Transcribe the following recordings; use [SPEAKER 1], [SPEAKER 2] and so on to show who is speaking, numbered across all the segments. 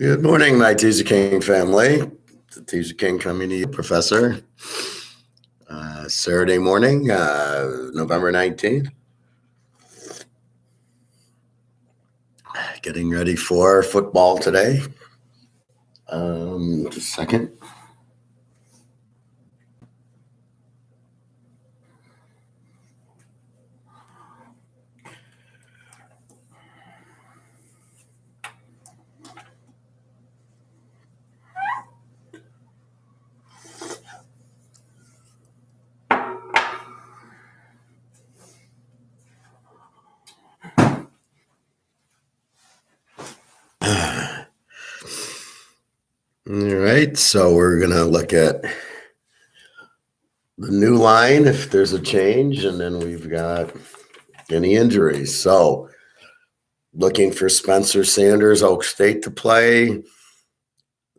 [SPEAKER 1] Good morning, my Teaserking family. The Teaserking coming to you, Professor. Saturday morning, November 19th. Getting ready for football today. Just a second. All right, so we're going to look at the new line if there's a change, and then we've got any injuries. So looking for Spencer Sanders, Oak State to play.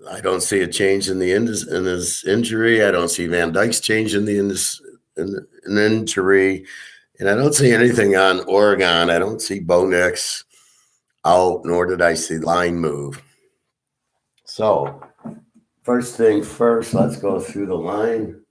[SPEAKER 1] I don't see a change in his injury. I don't see Van Dyke's change in an injury. And I don't see anything on Oregon. I don't see Bo Nix out, nor did I see line move. So first thing first, let's go through the line.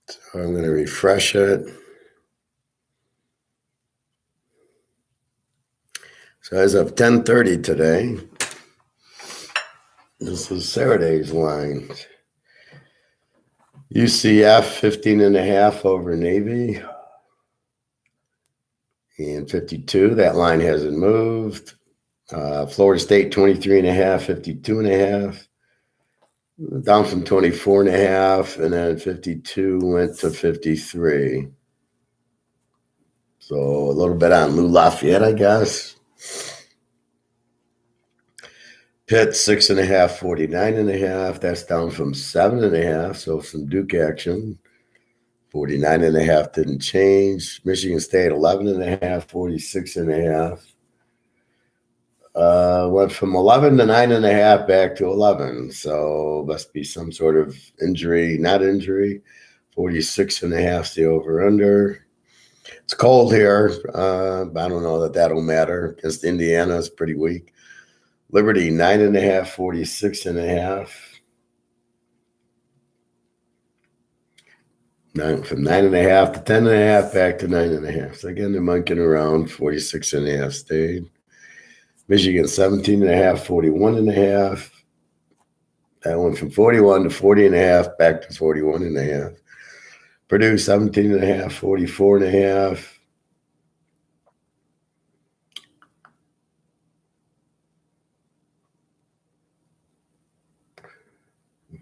[SPEAKER 1] So I'm going to refresh it. So as of 10:30 today, this is Saturday's line. UCF 15.5 over Navy. And 52, that line hasn't moved. Florida State 23.5, 52.5. Down from 24.5, and then 52 went to 53. So a little bit on Lou Lafayette, I guess. Pitt 6.5, 49.5. That's down from 7.5. So some Duke action. 49.5 didn't change. Michigan State 11.5, 46.5. Went from 11 to 9.5 back to 11. So must be some sort of injury, not injury. 46.5 is the over under. It's cold here. I don't know that'll matter because Indiana is pretty weak. Liberty 9.5, 46.5. From 9.5 to 10.5 back to 9.5. So again, they're monkeying around. 46.5 stayed. Michigan 17.5, 41.5. That went from 41 to 40.5 back to 41.5. Purdue 17.5, 44.5.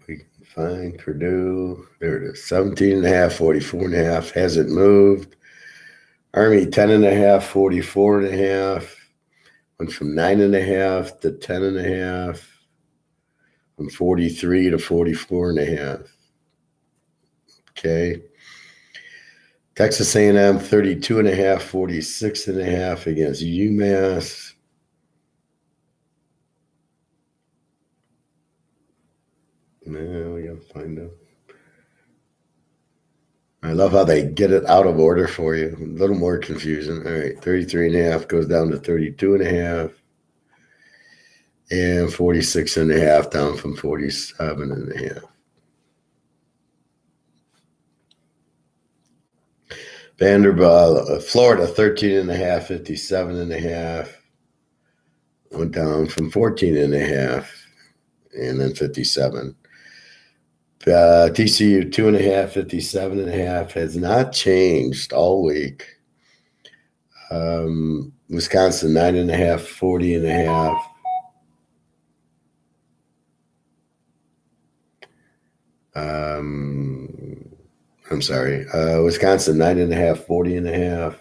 [SPEAKER 1] We can find Purdue. There it is. 17.5, 44.5. Hasn't moved. Army 10.5, 44.5. Went from 9.5 to 10.5. From 43 to 44.5. Okay. Texas A&M 32.5, 46.5 against UMass. No, we gotta find out. I love how they get it out of order for you. A little more confusion. All right, 33.5 goes down to 32.5. And 46.5 down from 47.5. Vanderbilt, Florida, 13.5, 57.5. Went down from 14.5 and then 57. TCU 2.5, 57.5 has not changed all week. Wisconsin 9.5, 40.5. I'm sorry. Wisconsin 9.5, 40.5.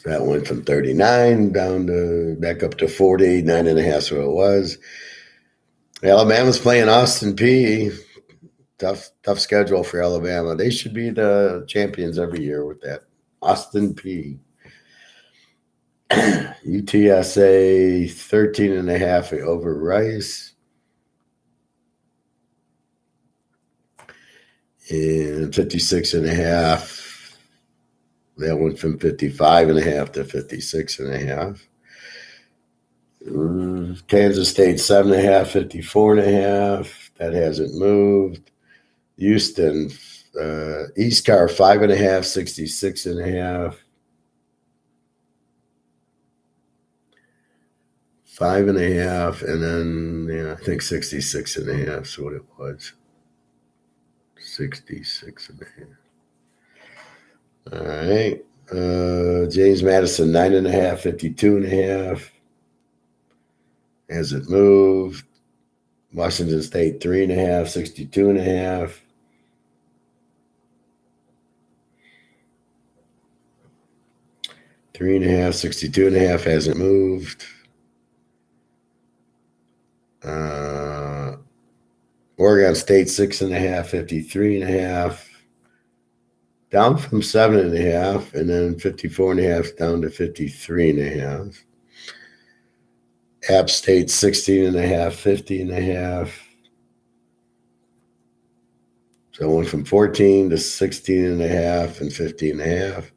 [SPEAKER 1] That went from 39 down to back up to 40. 9.5 is what it was. Alabama's playing Austin Peay. tough schedule for Alabama. They should be the champions every year with that. Austin P. UTSA 13.5 over Rice. And 56.5. That went from 55.5 to 56.5. Kansas State 7.5, 54.5. That hasn't moved. Houston, East Car 5.5, 66.5. 5.5, and then I think 66.5 is what it was. 66.5. All right. James Madison 9.5, 52.5. Hasn't moved. Washington State 3.5, 62.5. Three and a half, 62.5 hasn't moved. Oregon State 6.5, 53.5. Down from 7.5, and then 54.5 down to 53.5. App State 16.5, 50.5. So it went from 14 to 16.5 and 50.5.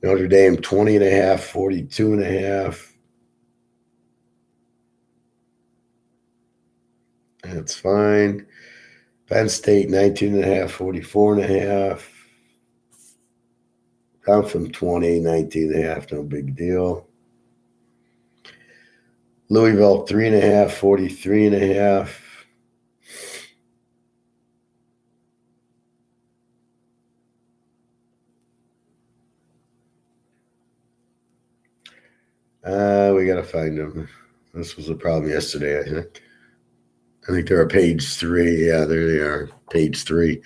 [SPEAKER 1] Notre Dame 20.5, 42.5. That's fine. Penn State 19.5, 44.5. Down from 20, 19.5, no big deal. Louisville 3.5, 43.5. We got to find them. This was a problem yesterday, I think. I think they're on page 3. Yeah, there they are, page 3.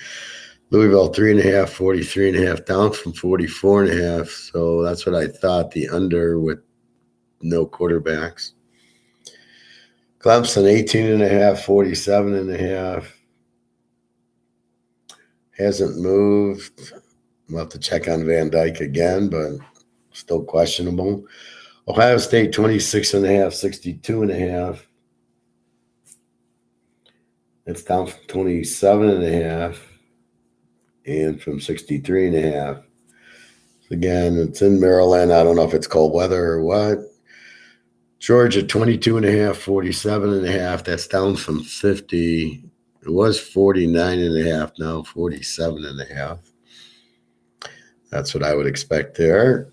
[SPEAKER 1] Louisville 3.5, 43.5, down from 44.5. So that's what I thought, the under with no quarterbacks. Clemson 18.5, 47.5. Hasn't moved. We'll have to check on Van Dyke again, but still questionable. Ohio State 26.5, 62.5. It's down from 27.5 and from 63.5. Again, it's in Maryland. I don't know if it's cold weather or what. Georgia 22.5, 47.5. That's down from 50. It was 49.5, now 47.5. That's what I would expect there.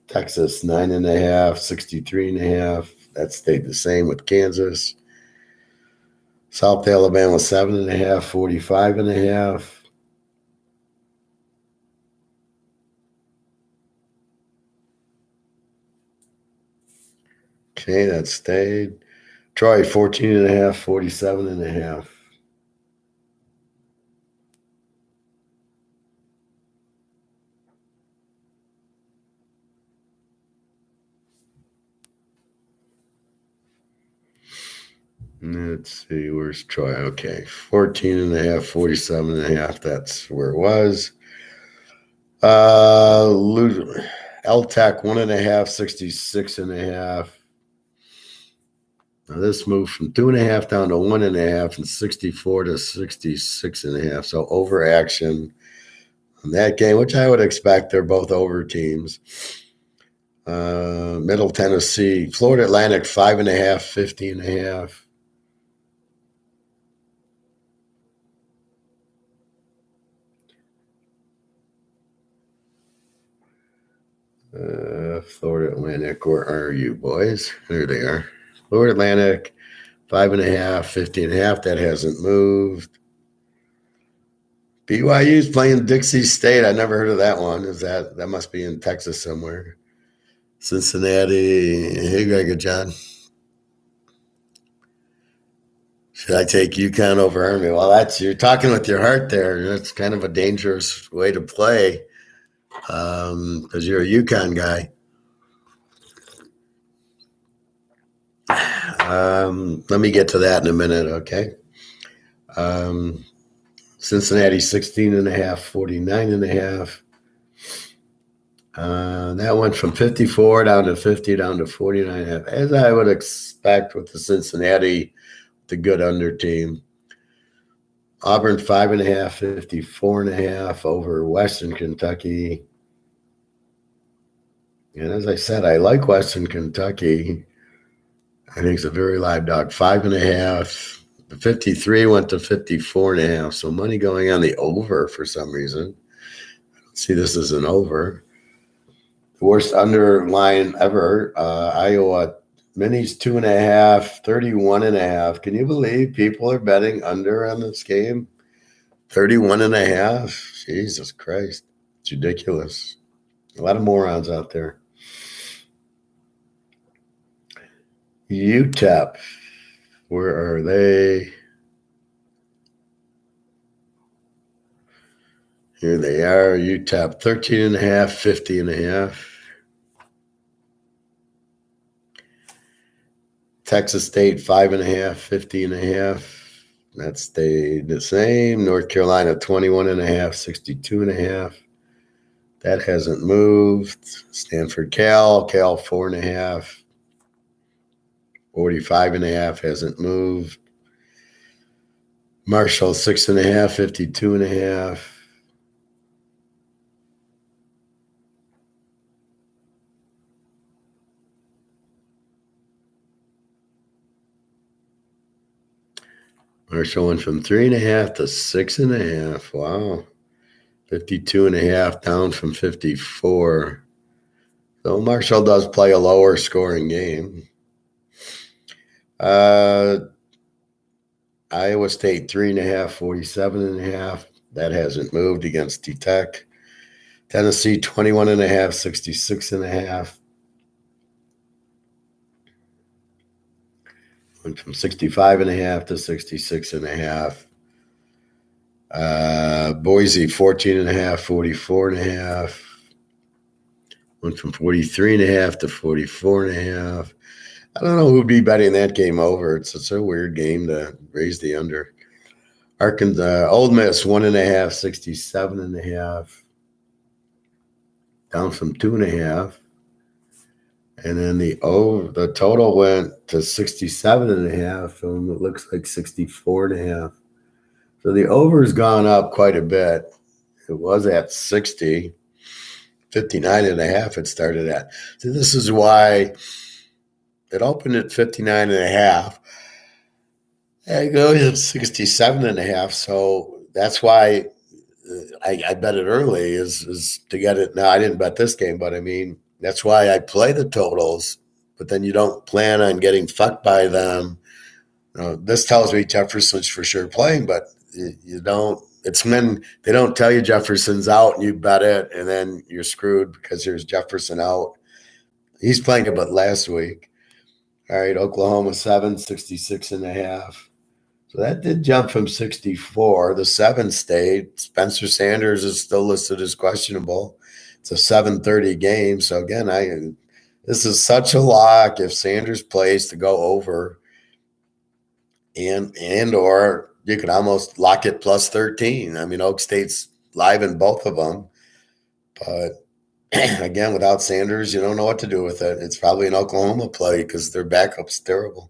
[SPEAKER 1] Texas 9.5, 63.5. That stayed the same with Kansas. South Alabama 7.5, 45.5. Okay, that stayed. Troy 14.5, 47.5. Let's see, where's Troy? Okay, 14.5, 47.5. That's where it was. LTAC 1.5, 66.5. Now this moved from 2.5 down to 1.5 and 64 to 66.5. So over action in that game, which I would expect. They're both over teams. Middle Tennessee, Florida Atlantic 5.5, 50.5. Florida Atlantic, where are you, boys? There they are. Florida Atlantic, 5.5, 50.5. That hasn't moved. BYU's playing Dixie State. I never heard of that one. That must be in Texas somewhere? Cincinnati. Hey, Greg, John. Should I take UConn over Army? Well, you're talking with your heart there. That's kind of a dangerous way to play because you're a UConn guy. Let me get to that in a minute, okay? Cincinnati 16.5, 49.5. That went from 54 down to 50, down to 49.5, as I would expect with the Cincinnati, the good under team. Auburn 5.5, 54.5 over Western Kentucky. And as I said, I like Western Kentucky. I think it's a very live dog. 5.5. The 53 went to 54.5. So money going on the over for some reason. I don't see this as an over. The worst underline ever. Iowa minis 2.5, 31.5. Can you believe people are betting under on this game? 31.5. Jesus Christ. It's ridiculous. A lot of morons out there. UTEP. Where are they? Here they are. UTEP 13.5, 50.5. Texas State 5.5, 50.5. That stayed the same. North Carolina 21.5, 62.5. That hasn't moved. Stanford Cal 4.5. 45.5 hasn't moved. Marshall 6.5, 52.5. Marshall went from 3.5 to 6.5. Wow. 52.5 down from 54. So Marshall does play a lower scoring game. Iowa State 3.5, 47.5. That hasn't moved against Tech. Tennessee 21.5, 66.5. Went from 65.5 to 66.5. Boise 14.5, 44.5. Went from 43.5 to 44.5. I don't know who'd be betting that game over. It's a weird game to raise the under. Arkansas, Ole Miss 1.5, 67.5. Down from 2.5. And then the total went to 67.5, and it looks like 64.5. So the over's gone up quite a bit. It was at 60, 59.5 it started at. So this is why it opened at 59.5. And it goes at 67.5. So that's why I bet it early is to get it. Now, I didn't bet this game, but I mean, that's why I play the totals, but then you don't plan on getting fucked by them. This tells me Jefferson's for sure playing, but you don't. It's when they don't tell you Jefferson's out and you bet it, and then you're screwed because there's Jefferson out. He's playing it, but last week. All right, Oklahoma 7, 66.5. So that did jump from 64. The 7 stayed. Spencer Sanders is still listed as questionable. It's a 7:30 game. So again, this is such a lock if Sanders plays to go over, and or you could almost lock it plus 13. I mean, Oak State's live in both of them, but again, without Sanders, you don't know what to do with it. It's probably an Oklahoma play because their backup's terrible.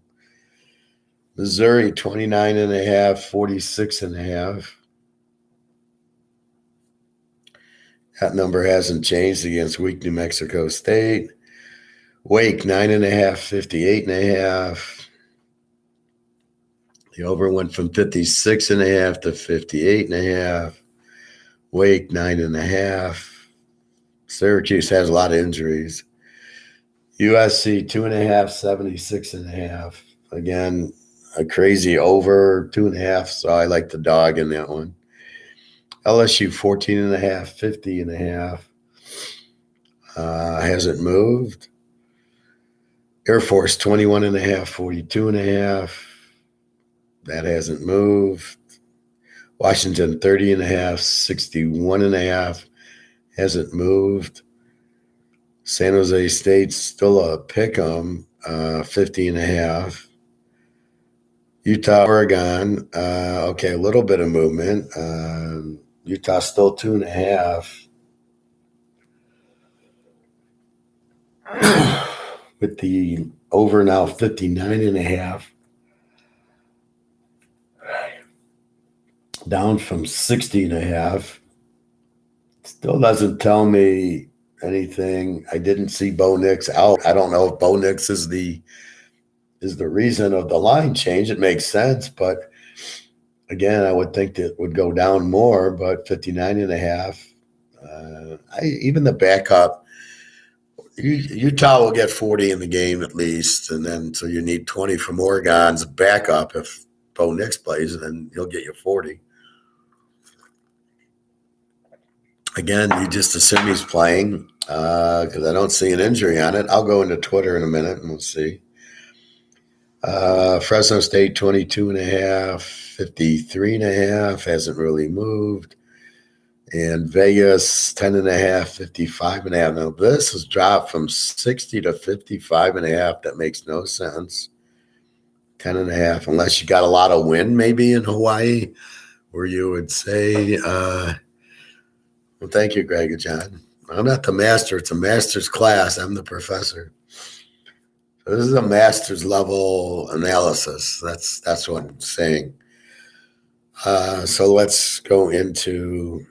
[SPEAKER 1] Missouri 29.5, 46.5. That number hasn't changed against weak New Mexico State. Wake 9.5, 58.5. The over went from 56.5 to 58.5. Wake 9.5. Syracuse has a lot of injuries. USC 2.5, 76.5. Again, a crazy over 2.5. So I like the dog in that one. LSU 14.5, 50.5. Hasn't moved. Air Force 21.5, 42.5. That hasn't moved. Washington 30.5, 61.5. Hasn't moved. San Jose State's still a pick 'em, 50.5. Utah, Oregon. Okay, a little bit of movement. Utah still 2.5. With the over now 59.5. Down from 60.5. Still doesn't tell me anything. I didn't see Bo Nix out. I don't know if Bo Nix is the reason of the line change. It makes sense, but again, I would think that would go down more, but 59.5. Even the backup, Utah will get 40 in the game at least, and then so you need 20 from Oregon's backup. If Bo Nix plays, then he'll get you 40. Again, you just assume he's playing because I don't see an injury on it. I'll go into Twitter in a minute and we'll see. Fresno State 22.5, 53.5 hasn't really moved. And Vegas 10.5, 55.5. Now this has dropped from 60 to 55.5. That makes no sense. 10.5, unless you got a lot of wind maybe in Hawaii, where you would say, well, thank you, Greg and John. I'm not the master. It's a master's class. I'm the professor. So this is a master's level analysis. That's what I'm saying. So let's go into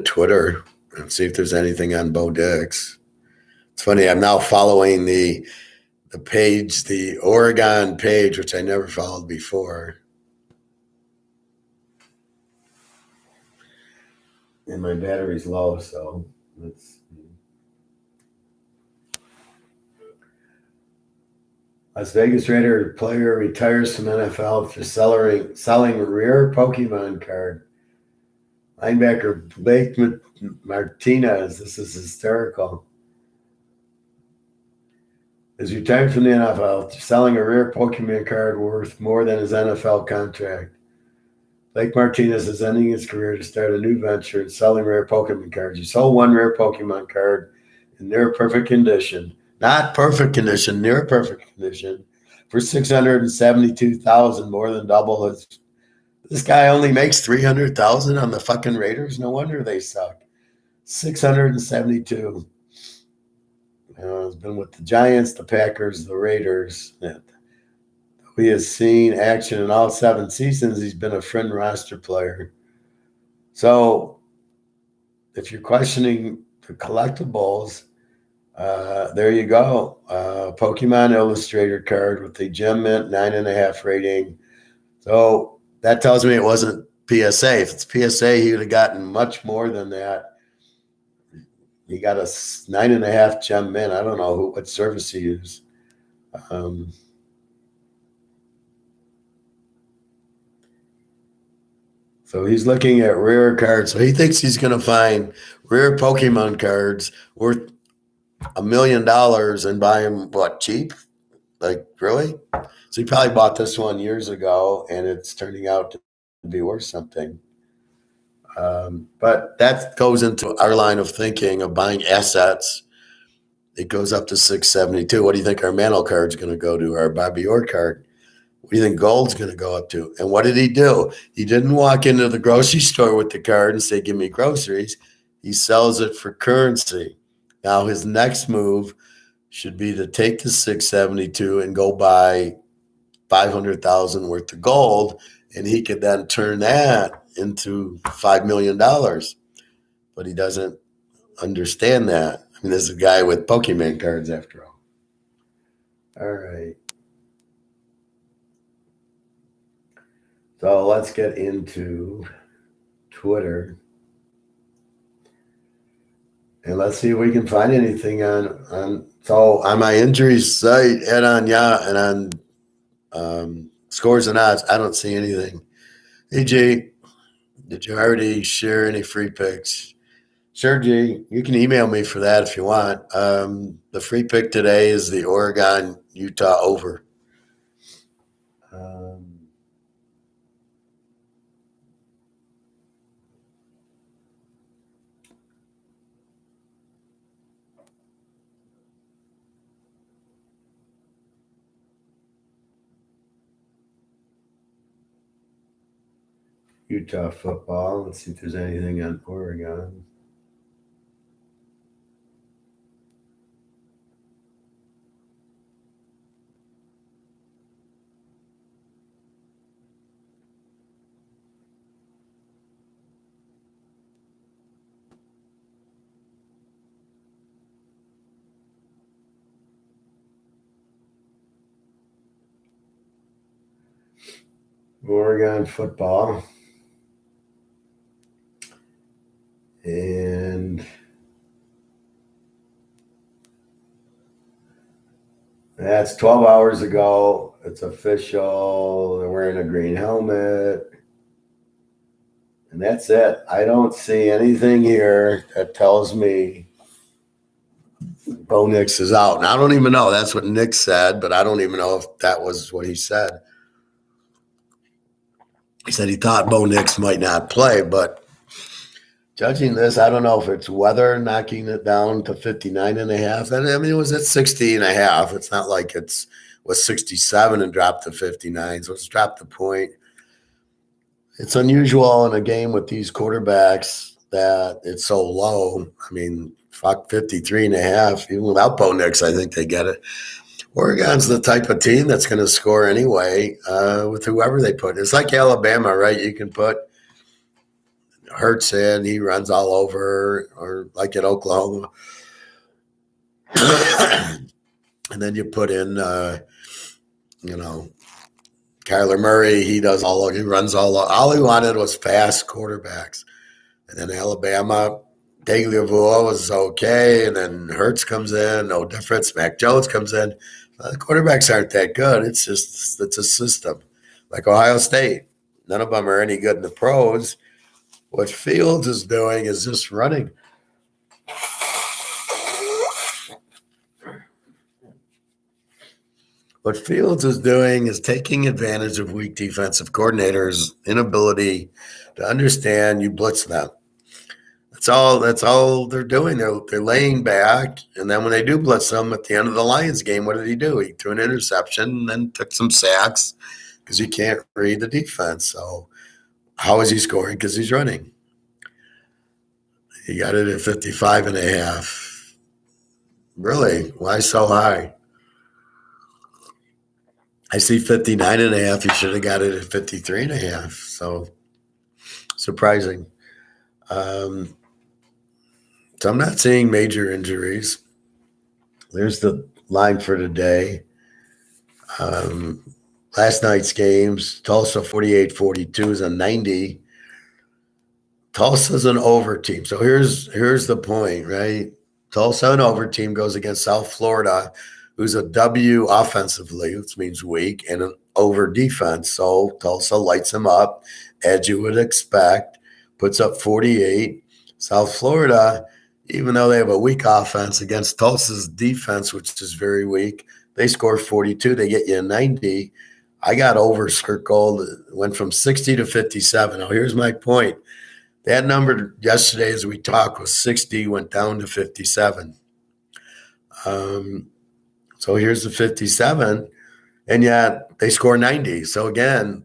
[SPEAKER 1] Twitter and see if there's anything on Bo Dix. It's funny. I'm now following the page, the Oregon page, which I never followed before. And my battery's low, so let's. Las Vegas Raider player retires from NFL after selling rare Pokemon card. Linebacker Blake Martinez. This is hysterical. Is retired from the NFL after selling a rare Pokemon card worth more than his NFL contract. Blake Martinez is ending his career to start a new venture in selling rare Pokemon cards. He sold one rare Pokemon card in near perfect condition. Not perfect condition, near perfect condition, for $672,000, more than double his. This guy only makes $300,000 on the fucking Raiders. No wonder they suck. 672. He's been with the Giants, the Packers, the Raiders. He has seen action in all 7 seasons. He's been a friend roster player. So, if you're questioning the collectibles, there you go. Pokemon Illustrator card with the Gem Mint 9.5 rating. So that tells me it wasn't PSA. If it's PSA, he would have gotten much more than that. He got a 9.5 Gem Mint. I don't know what service he used. So he's looking at rare cards. So he thinks he's going to find rare Pokemon cards worth $1 million and buy them, what, cheap? Like, really? So he probably bought this one years ago, and it's turning out to be worth something. But that goes into our line of thinking of buying assets. It goes up to 672. What do you think our Mantle card's going to go to, our Bobby Orr card? What do you think gold's going to go up to? And what did he do? He didn't walk into the grocery store with the card and say, give me groceries. He sells it for currency. Now his next move should be to take the 672 and go buy 500,000 worth of gold, and he could then turn that into $5 million. But he doesn't understand that. I mean, this is a guy with Pokemon cards after all. All right. So let's get into Twitter. And let's see if we can find anything on my injuries site and on scores and odds. I don't see anything. Hey G, did you already share any free picks? Sure, G. You can email me for that if you want. The free pick today is the Oregon Utah over. Utah football. Let's see if there's anything on Oregon. Oregon football. And that's 12 hours ago. It's official. They're wearing a green helmet. And that's it. I don't see anything here that tells me Bo Nix is out. And I don't even know. That's what Nick said, but I don't even know if that was what he said. He said he thought Bo Nix might not play, but judging this, I don't know if it's weather knocking it down to 59.5. I mean, it was at 60.5. It's not like it was 67 and dropped to 59. So it's dropped a point. It's unusual in a game with these quarterbacks that it's so low. I mean, fuck 53.5. Even without Bo Nix, I think they get it. Oregon's the type of team that's going to score anyway with whoever they put. It's like Alabama, right? You can put Hurts in, he runs all over, or like at Oklahoma. And then you put in, Kyler Murray, he runs all over. All he wanted was fast quarterbacks. And then Alabama, Tagliavua was okay, and then Hurts comes in, no difference. Mac Jones comes in. The quarterbacks aren't that good. It's a system. Like Ohio State, none of them are any good in the pros. What Fields is doing is just running. What Fields is doing is taking advantage of weak defensive coordinators' inability to understand you blitz them. That's all they're doing. They're laying back, and then when they do blitz them at the end of the Lions game, what did he do? He threw an interception and then took some sacks because he can't read the defense. So how is he scoring? Because he's running. He got it at 55.5. Really? Why so high? I see 59.5. He should have got it at 53.5. So surprising. So I'm not seeing major injuries. There's the line for today. Last night's games, Tulsa 48-42 is a 90. Tulsa's an over team. So here's the point, right? Tulsa an over team goes against South Florida, who's a W offensively, which means weak, and an over defense. So Tulsa lights them up, as you would expect, puts up 48. South Florida, even though they have a weak offense against Tulsa's defense, which is very weak, they score 42. They get you a 90. I got over circled, went from 60 to 57. Now, here's my point. That number yesterday, as we talked, was 60, went down to 57. So here's the 57, and yet they score 90. So again,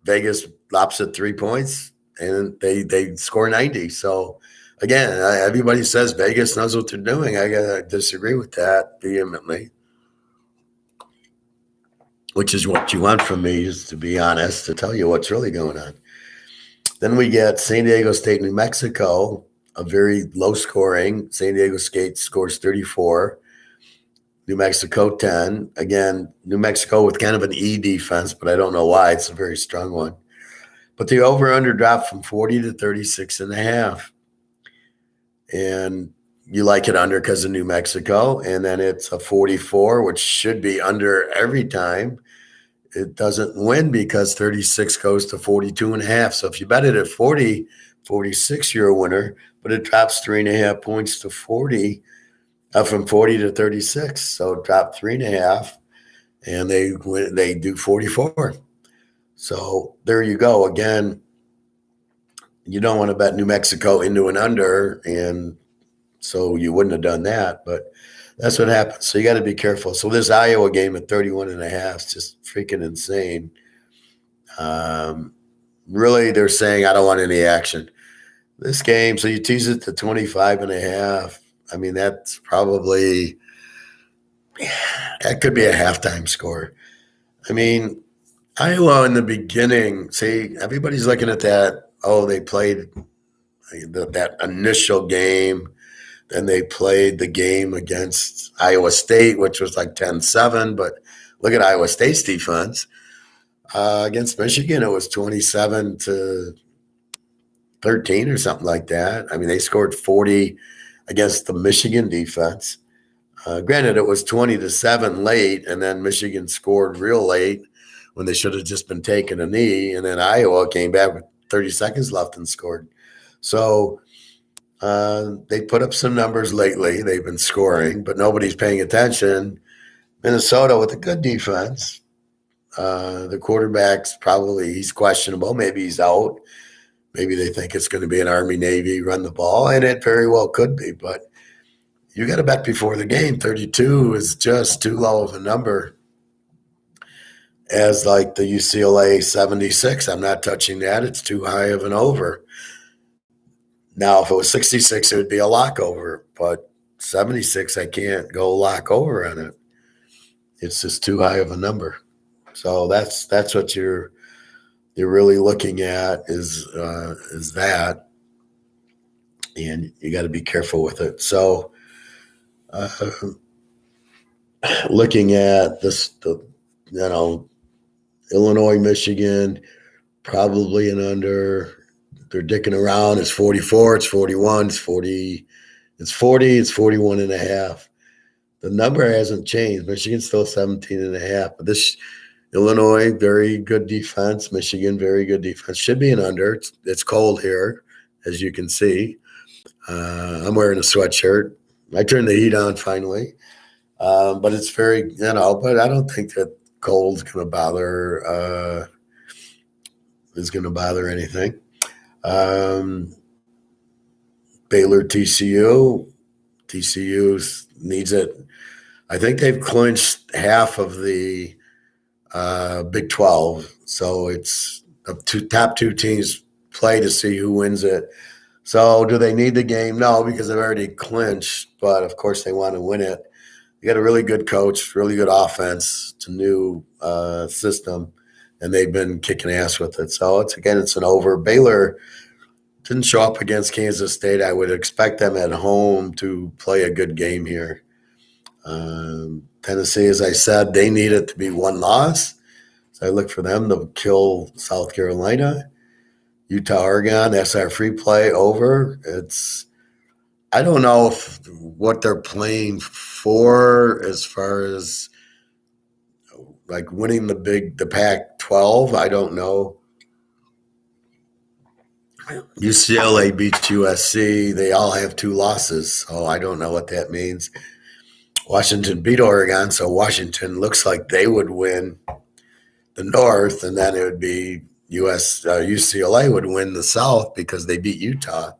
[SPEAKER 1] Vegas lops at 3 points, and they score 90. So again, everybody says Vegas knows what they're doing. I gotta disagree with that vehemently, which is what you want from me, is to be honest, to tell you what's really going on. Then we get San Diego State, New Mexico, a very low scoring. San Diego State scores 34. New Mexico 10. Again, New Mexico with kind of an E defense, but I don't know why. It's a very strong one. But the over-under dropped from 40 to 36.5. And you like it under because of New Mexico. And then it's a 44, which should be under every time. It doesn't win because 36 goes to 42.5. So if you bet it at 40, 46, you're a winner. But it drops 3.5 points to 40. From 40 to 36, so it dropped 3.5, and they do 44. So there you go. Again, you don't want to bet New Mexico into an under, and so you wouldn't have done that, but that's what happens. So you got to be careful. So this Iowa game at 31.5 is just freaking insane. really they're saying, I don't want any action. This game, so you tease it to 25.5. I mean, that's probably, that could be a halftime score. I mean, Iowa in the beginning, see, everybody's looking at that. Oh, they played that initial game. Then they played the game against Iowa State, which was like 10-7. But look at Iowa State's defense. Against Michigan, it was 27-13 or something like that. I mean, they scored 40 against the Michigan defense. Granted, it was 20-7 late, and then Michigan scored real late when they should have just been taking a knee, and then Iowa came back with 30 seconds left and scored. So they put up some numbers lately. They've been scoring, but nobody's paying attention. Minnesota with a good defense. The quarterback's probably, he's questionable. Maybe he's out. Maybe they think it's going to be an Army-Navy run the ball, and it very well could be, but you got to bet before the game. 32 is just too low of a number. As like the UCLA 76, I'm not touching that. It's too high of an over. Now, if it was 66, it would be a lock over, but 76, I can't go lock over on it. It's just too high of a number. So that's what you're really looking at is that, and you got to be careful with it. So. Looking at this, Illinois, Michigan, probably an under. They're dicking around. It's 44, it's 41, it's 40, it's 40, it's 41.5. The number hasn't changed. Michigan's still 17.5. But this Illinois, very good defense. Michigan, very good defense. Should be an under. It's cold here, as you can see. I'm wearing a sweatshirt. I turned the heat on finally. But it's very, but I don't think that cold's going to bother, anything. Baylor, TCU needs it. I think they've clinched half of the Big 12. So it's the top two teams play to see who wins it. So do they need the game? No, because they've already clinched, but of course they want to win it. You got a really good coach, really good offense. It's a new system, and they've been kicking ass with it. So it's an over. Baylor didn't show up against Kansas State. I would expect them at home to play a good game here. Tennessee, as I said, they need it to be one loss. So I look for them to kill South Carolina. Utah, Oregon, that's our free play over. I don't know what they're playing for as far as like winning the Pac-12. I don't know. UCLA beats USC. They all have 2 losses, so I don't know what that means. Washington beat Oregon, so Washington looks like they would win the North, and then it would be UCLA would win the South because they beat Utah.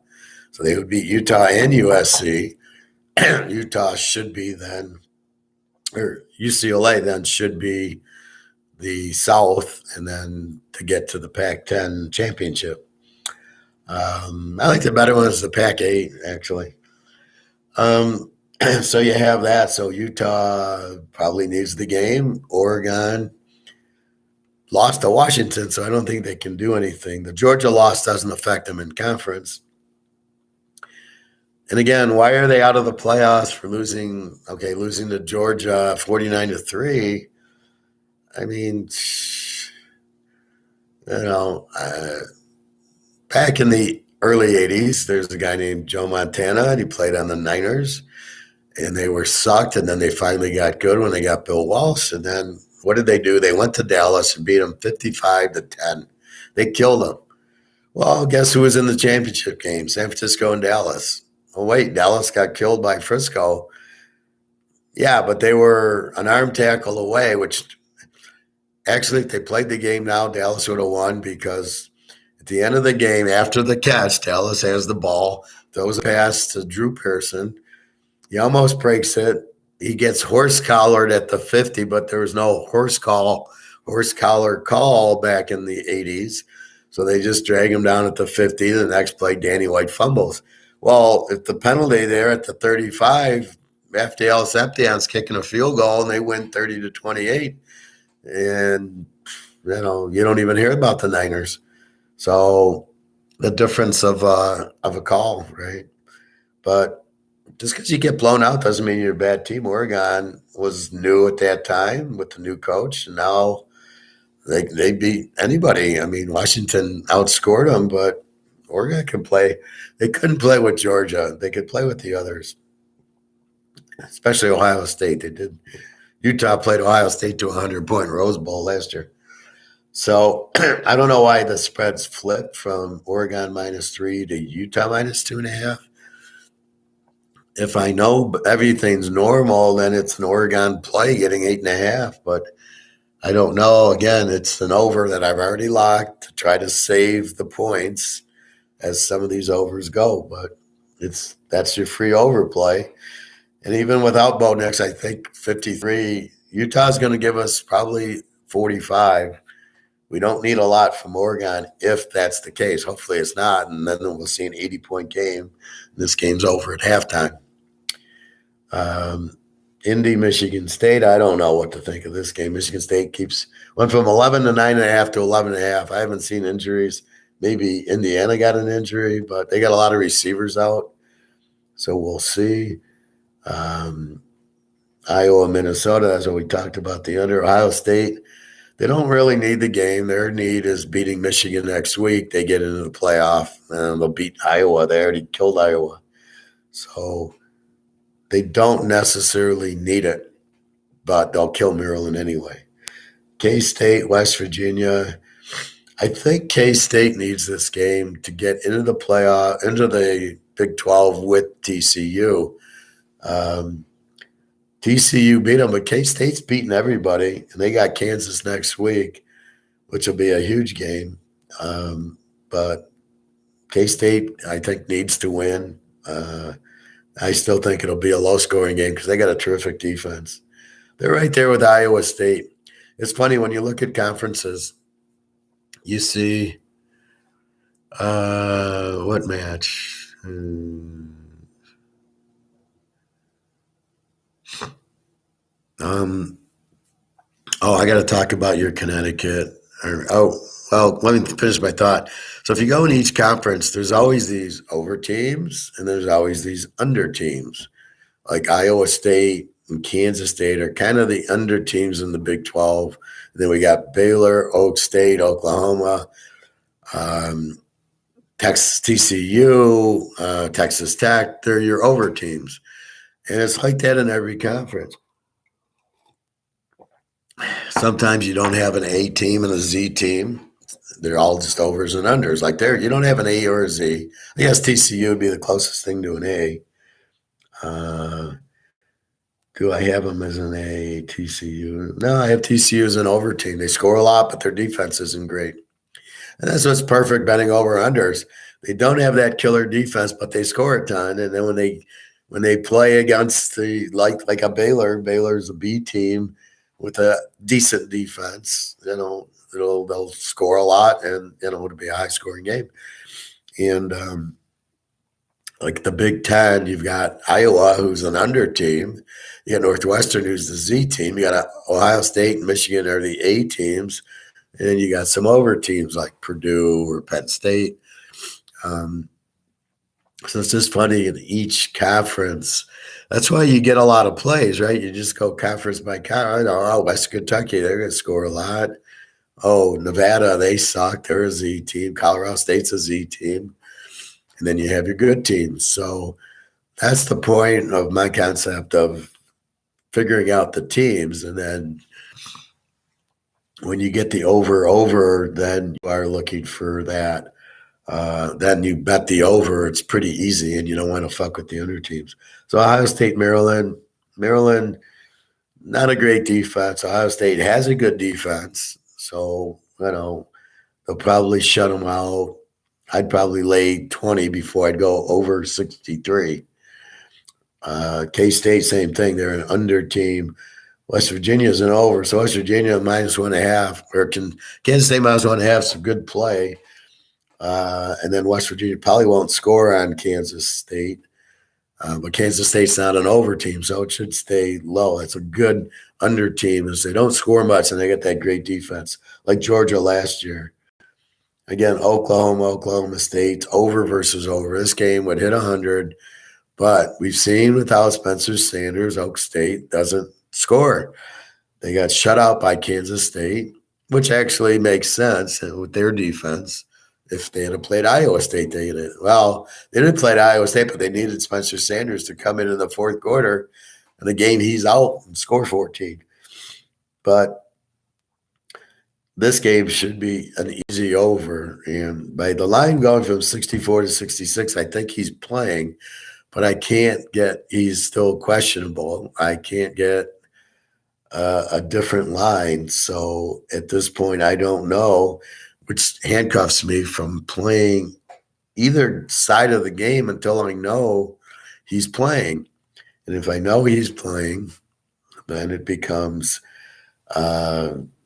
[SPEAKER 1] So they would beat Utah and USC. Utah should be then, or UCLA then should be the South, and then to get to the Pac-10 championship. I like the better one is the Pac-8, actually. So you have that. So Utah probably needs the game. Oregon lost to Washington, so I don't think they can do anything. The Georgia loss doesn't affect them in conference. And again, why are they out of the playoffs for losing to Georgia 49-3? I mean, back in the early 80s, there's a guy named Joe Montana, and he played on the Niners, and they were sucked, and then they finally got good when they got Bill Walsh, and then what did they do? They went to Dallas and beat them 55-10. They killed them. Well, guess who was in the championship game? San Francisco and Dallas. Oh, wait, Dallas got killed by Frisco. Yeah, but they were an arm tackle away, which actually, if they played the game now, Dallas would have won because at the end of the game, after the catch, Dallas has the ball, throws a pass to Drew Pearson. He almost breaks it. He gets horse-collared at the 50, but there was no horse collar call back in the 80s. So they just drag him down at the 50. The next play, Danny White fumbles. Well, if the penalty there at the 35, FDL Seption's kicking a field goal and they win 30-28. And, you don't even hear about the Niners. So the difference of a call, right? But just because you get blown out doesn't mean you're a bad team. Oregon was new at that time with the new coach, and now they beat anybody. I mean, Washington outscored them, but Oregon can play. They couldn't play with Georgia. They could play with the others, especially Ohio State. They did. Utah played Ohio State to a 100-point Rose Bowl last year. So I don't know why the spreads flipped from Oregon -3 to Utah -2.5. If I know everything's normal, then it's an Oregon play getting 8.5. But I don't know. Again, it's an over that I've already locked to try to save the points as some of these overs go. But that's your free overplay. And even without Bo Nix, I think 53. Utah's going to give us probably 45. We don't need a lot from Oregon if that's the case. Hopefully it's not, and then we'll see an 80-point game. This game's over at halftime. Indy, Michigan State, I don't know what to think of this game. Michigan State went from 11 to 9.5 to 11.5. I haven't seen injuries. Maybe Indiana got an injury, but they got a lot of receivers out. So we'll see. Iowa, Minnesota, as we talked about the under. Ohio State, they don't really need the game. Their need is beating Michigan next week. They get into the playoff, and they'll beat Iowa. They already killed Iowa. So they don't necessarily need it, but they'll kill Maryland anyway. K-State, West Virginia. I think K-State needs this game to get into the playoff, into the Big 12 with TCU. TCU beat them, but K-State's beating everybody, and they got Kansas next week, which will be a huge game. But K-State, I think, needs to win. I still think it'll be a low-scoring game because they got a terrific defense. They're right there with Iowa State. It's funny when you look at conferences, you see what match? I got to talk about your Connecticut. Let me finish my thought. So if you go in each conference, there's always these over teams and there's always these under teams. Like Iowa State and Kansas State are kind of the under teams in the Big 12. And then we got Baylor, Oak State, Oklahoma, Texas, TCU, Texas Tech. They're your over teams. And it's like that in every conference. Sometimes you don't have an A team and a Z team. They're all just overs and unders. Like you don't have an A or a Z. I guess TCU would be the closest thing to an A. Do I have them as an A, TCU? No, I have TCU as an over team. They score a lot, but their defense isn't great. And that's what's perfect betting over unders. They don't have that killer defense, but they score a ton. And then when they play against like a Baylor's a B team with a decent defense, they'll score a lot, and it'll be a high scoring game. And like the Big Ten, you've got Iowa, who's an under team. You got Northwestern, who's the Z team. You got Ohio State and Michigan are the A teams. And then you got some over teams like Purdue or Penn State. So it's just funny in each conference. That's why you get a lot of plays, right? You just go conference by conference. Oh, West Kentucky, they're going to score a lot. Oh, Nevada, they suck. They're a Z team. Colorado State's a Z team. And then you have your good teams. So that's the point of my concept of figuring out the teams. And then when you get the over, then you are looking for that. Then you bet the over. It's pretty easy, and you don't want to fuck with the under teams. So Ohio State, Maryland, not a great defense. Ohio State has a good defense. So, they'll probably shut them out. I'd probably lay 20 before I'd go over 63. K-State, same thing. They're an under team. West Virginia's an over. So West Virginia -1.5. Or Kansas State -1.5 is a good play. And then West Virginia probably won't score on Kansas State. But Kansas State's not an over team, so it should stay low. It's a good under team as they don't score much and they get that great defense, like Georgia last year. Again, Oklahoma State, over versus over. This game would hit 100, but we've seen without Spencer Sanders, Oak State doesn't score. They got shut out by Kansas State, which actually makes sense with their defense. If they had played Iowa State, they didn't play Iowa State, but they needed Spencer Sanders to come in the fourth quarter, and again he's out and score 14. But this game should be an easy over, and by the line going from 64 to 66, I think he's playing, but I can't get. He's still questionable. I can't get a different line, so at this point, I don't know, which handcuffs me from playing either side of the game until I know he's playing. And if I know he's playing, then it becomes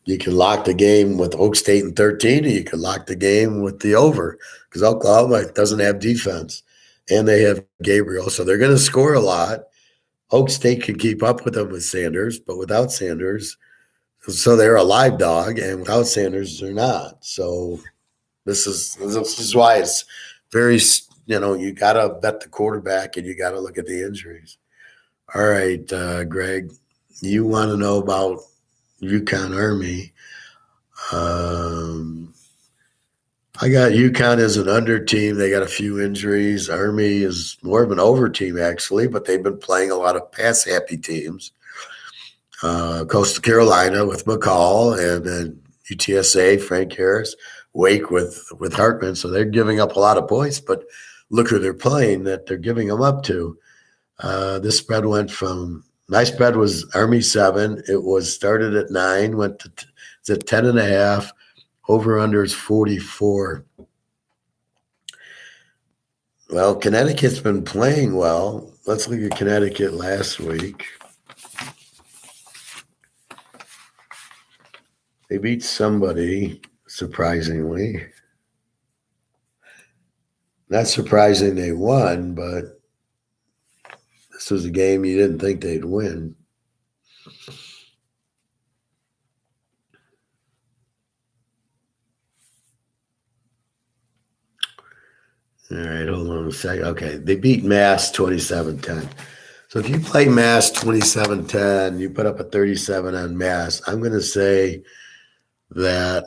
[SPEAKER 1] you can lock the game with Oak State in 13, or you can lock the game with the over because Oklahoma doesn't have defense and they have Gabriel. So they're going to score a lot. Oak State can keep up with them with Sanders, but without Sanders, so they're a live dog, and without Sanders, they're not. So this is why it's very, you got to bet the quarterback and you got to look at the injuries. All right, Greg, you want to know about UConn Army. I got UConn as an under team. They got a few injuries. Army is more of an over team, actually, but they've been playing a lot of pass-happy teams. Coastal Carolina with McCall, and then UTSA, Frank Harris, Wake with Hartman. So they're giving up a lot of points, but look who they're playing that they're giving them up to. This spread went from – my spread was Army 7. It was started at 9, went to it's at 10.5. Over-under is 44. Well, Connecticut's been playing well. Let's look at Connecticut last week. They beat somebody, surprisingly. Not surprising they won, but this was a game you didn't think they'd win. All right, hold on a second. Okay, they beat Mass 27-10. So if you play Mass 27-10, you put up a 37 on Mass, I'm going to say that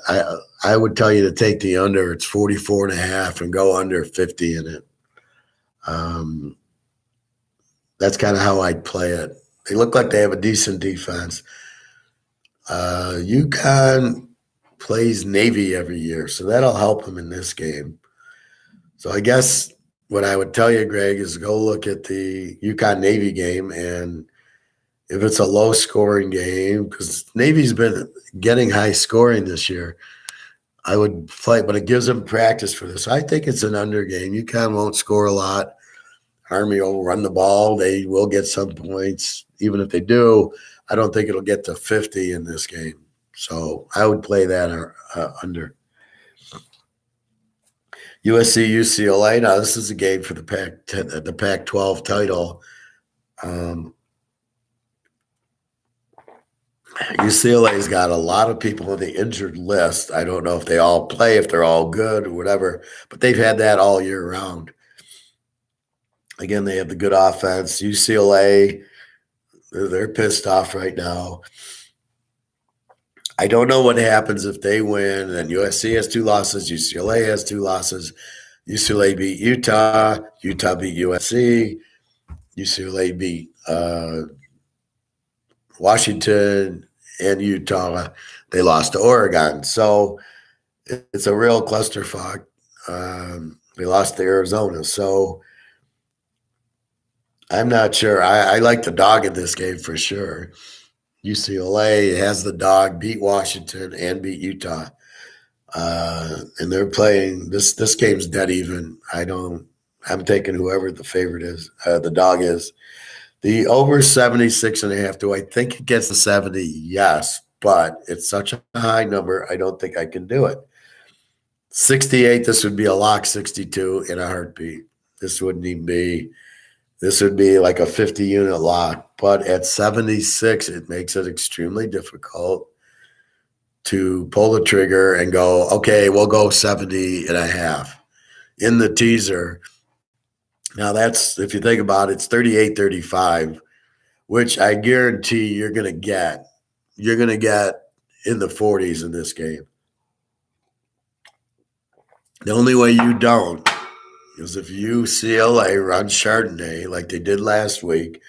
[SPEAKER 1] I would tell you to take the under. It's 44.5 and go under 50 in it. That's kind of how I'd play it. They look like they have a decent defense. UConn plays Navy every year, so that'll help them in this game. So I guess what I would tell you, Greg, is go look at the UConn-Navy game, and if it's a low-scoring game, because Navy's been getting high scoring this year, I would play, but it gives them practice for this. I think it's an under game. UConn won't score a lot. Army will run the ball. They will get some points. Even if they do, I don't think it'll get to 50 in this game. So I would play that under. USC, UCLA. Now, this is a game for the Pac-12 title. UCLA's got a lot of people on the injured list. I don't know if they all play, if they're all good or whatever, but they've had that all year round. Again, they have the good offense. UCLA, they're pissed off right now. I don't know what happens if they win, and USC has 2 losses, UCLA has 2 losses. UCLA beat Utah, Utah beat USC, UCLA beat Washington, and Utah. They lost to Oregon. So it's a real clusterfuck. They lost to Arizona. So I'm not sure. I like the dog in this game for sure. UCLA has the dog, beat Washington and beat Utah. And they're playing this game's dead even. I'm taking whoever the favorite is, the dog is. The over 76.5. Do I think it gets to 70? Yes, but it's such a high number, I don't think I can do it. 68, this would be a lock 62 in a heartbeat. This wouldn't even be, this would be like a 50 unit lock. But at 76, it makes it extremely difficult to pull the trigger and go, okay, we'll go 70 and a half in the teaser. Now that's, if you think about it, it's 38-35, which I guarantee you're going to get. You're going to get in the 40s in this game. The only way you don't is if UCLA runs Chardonnay like they did last week,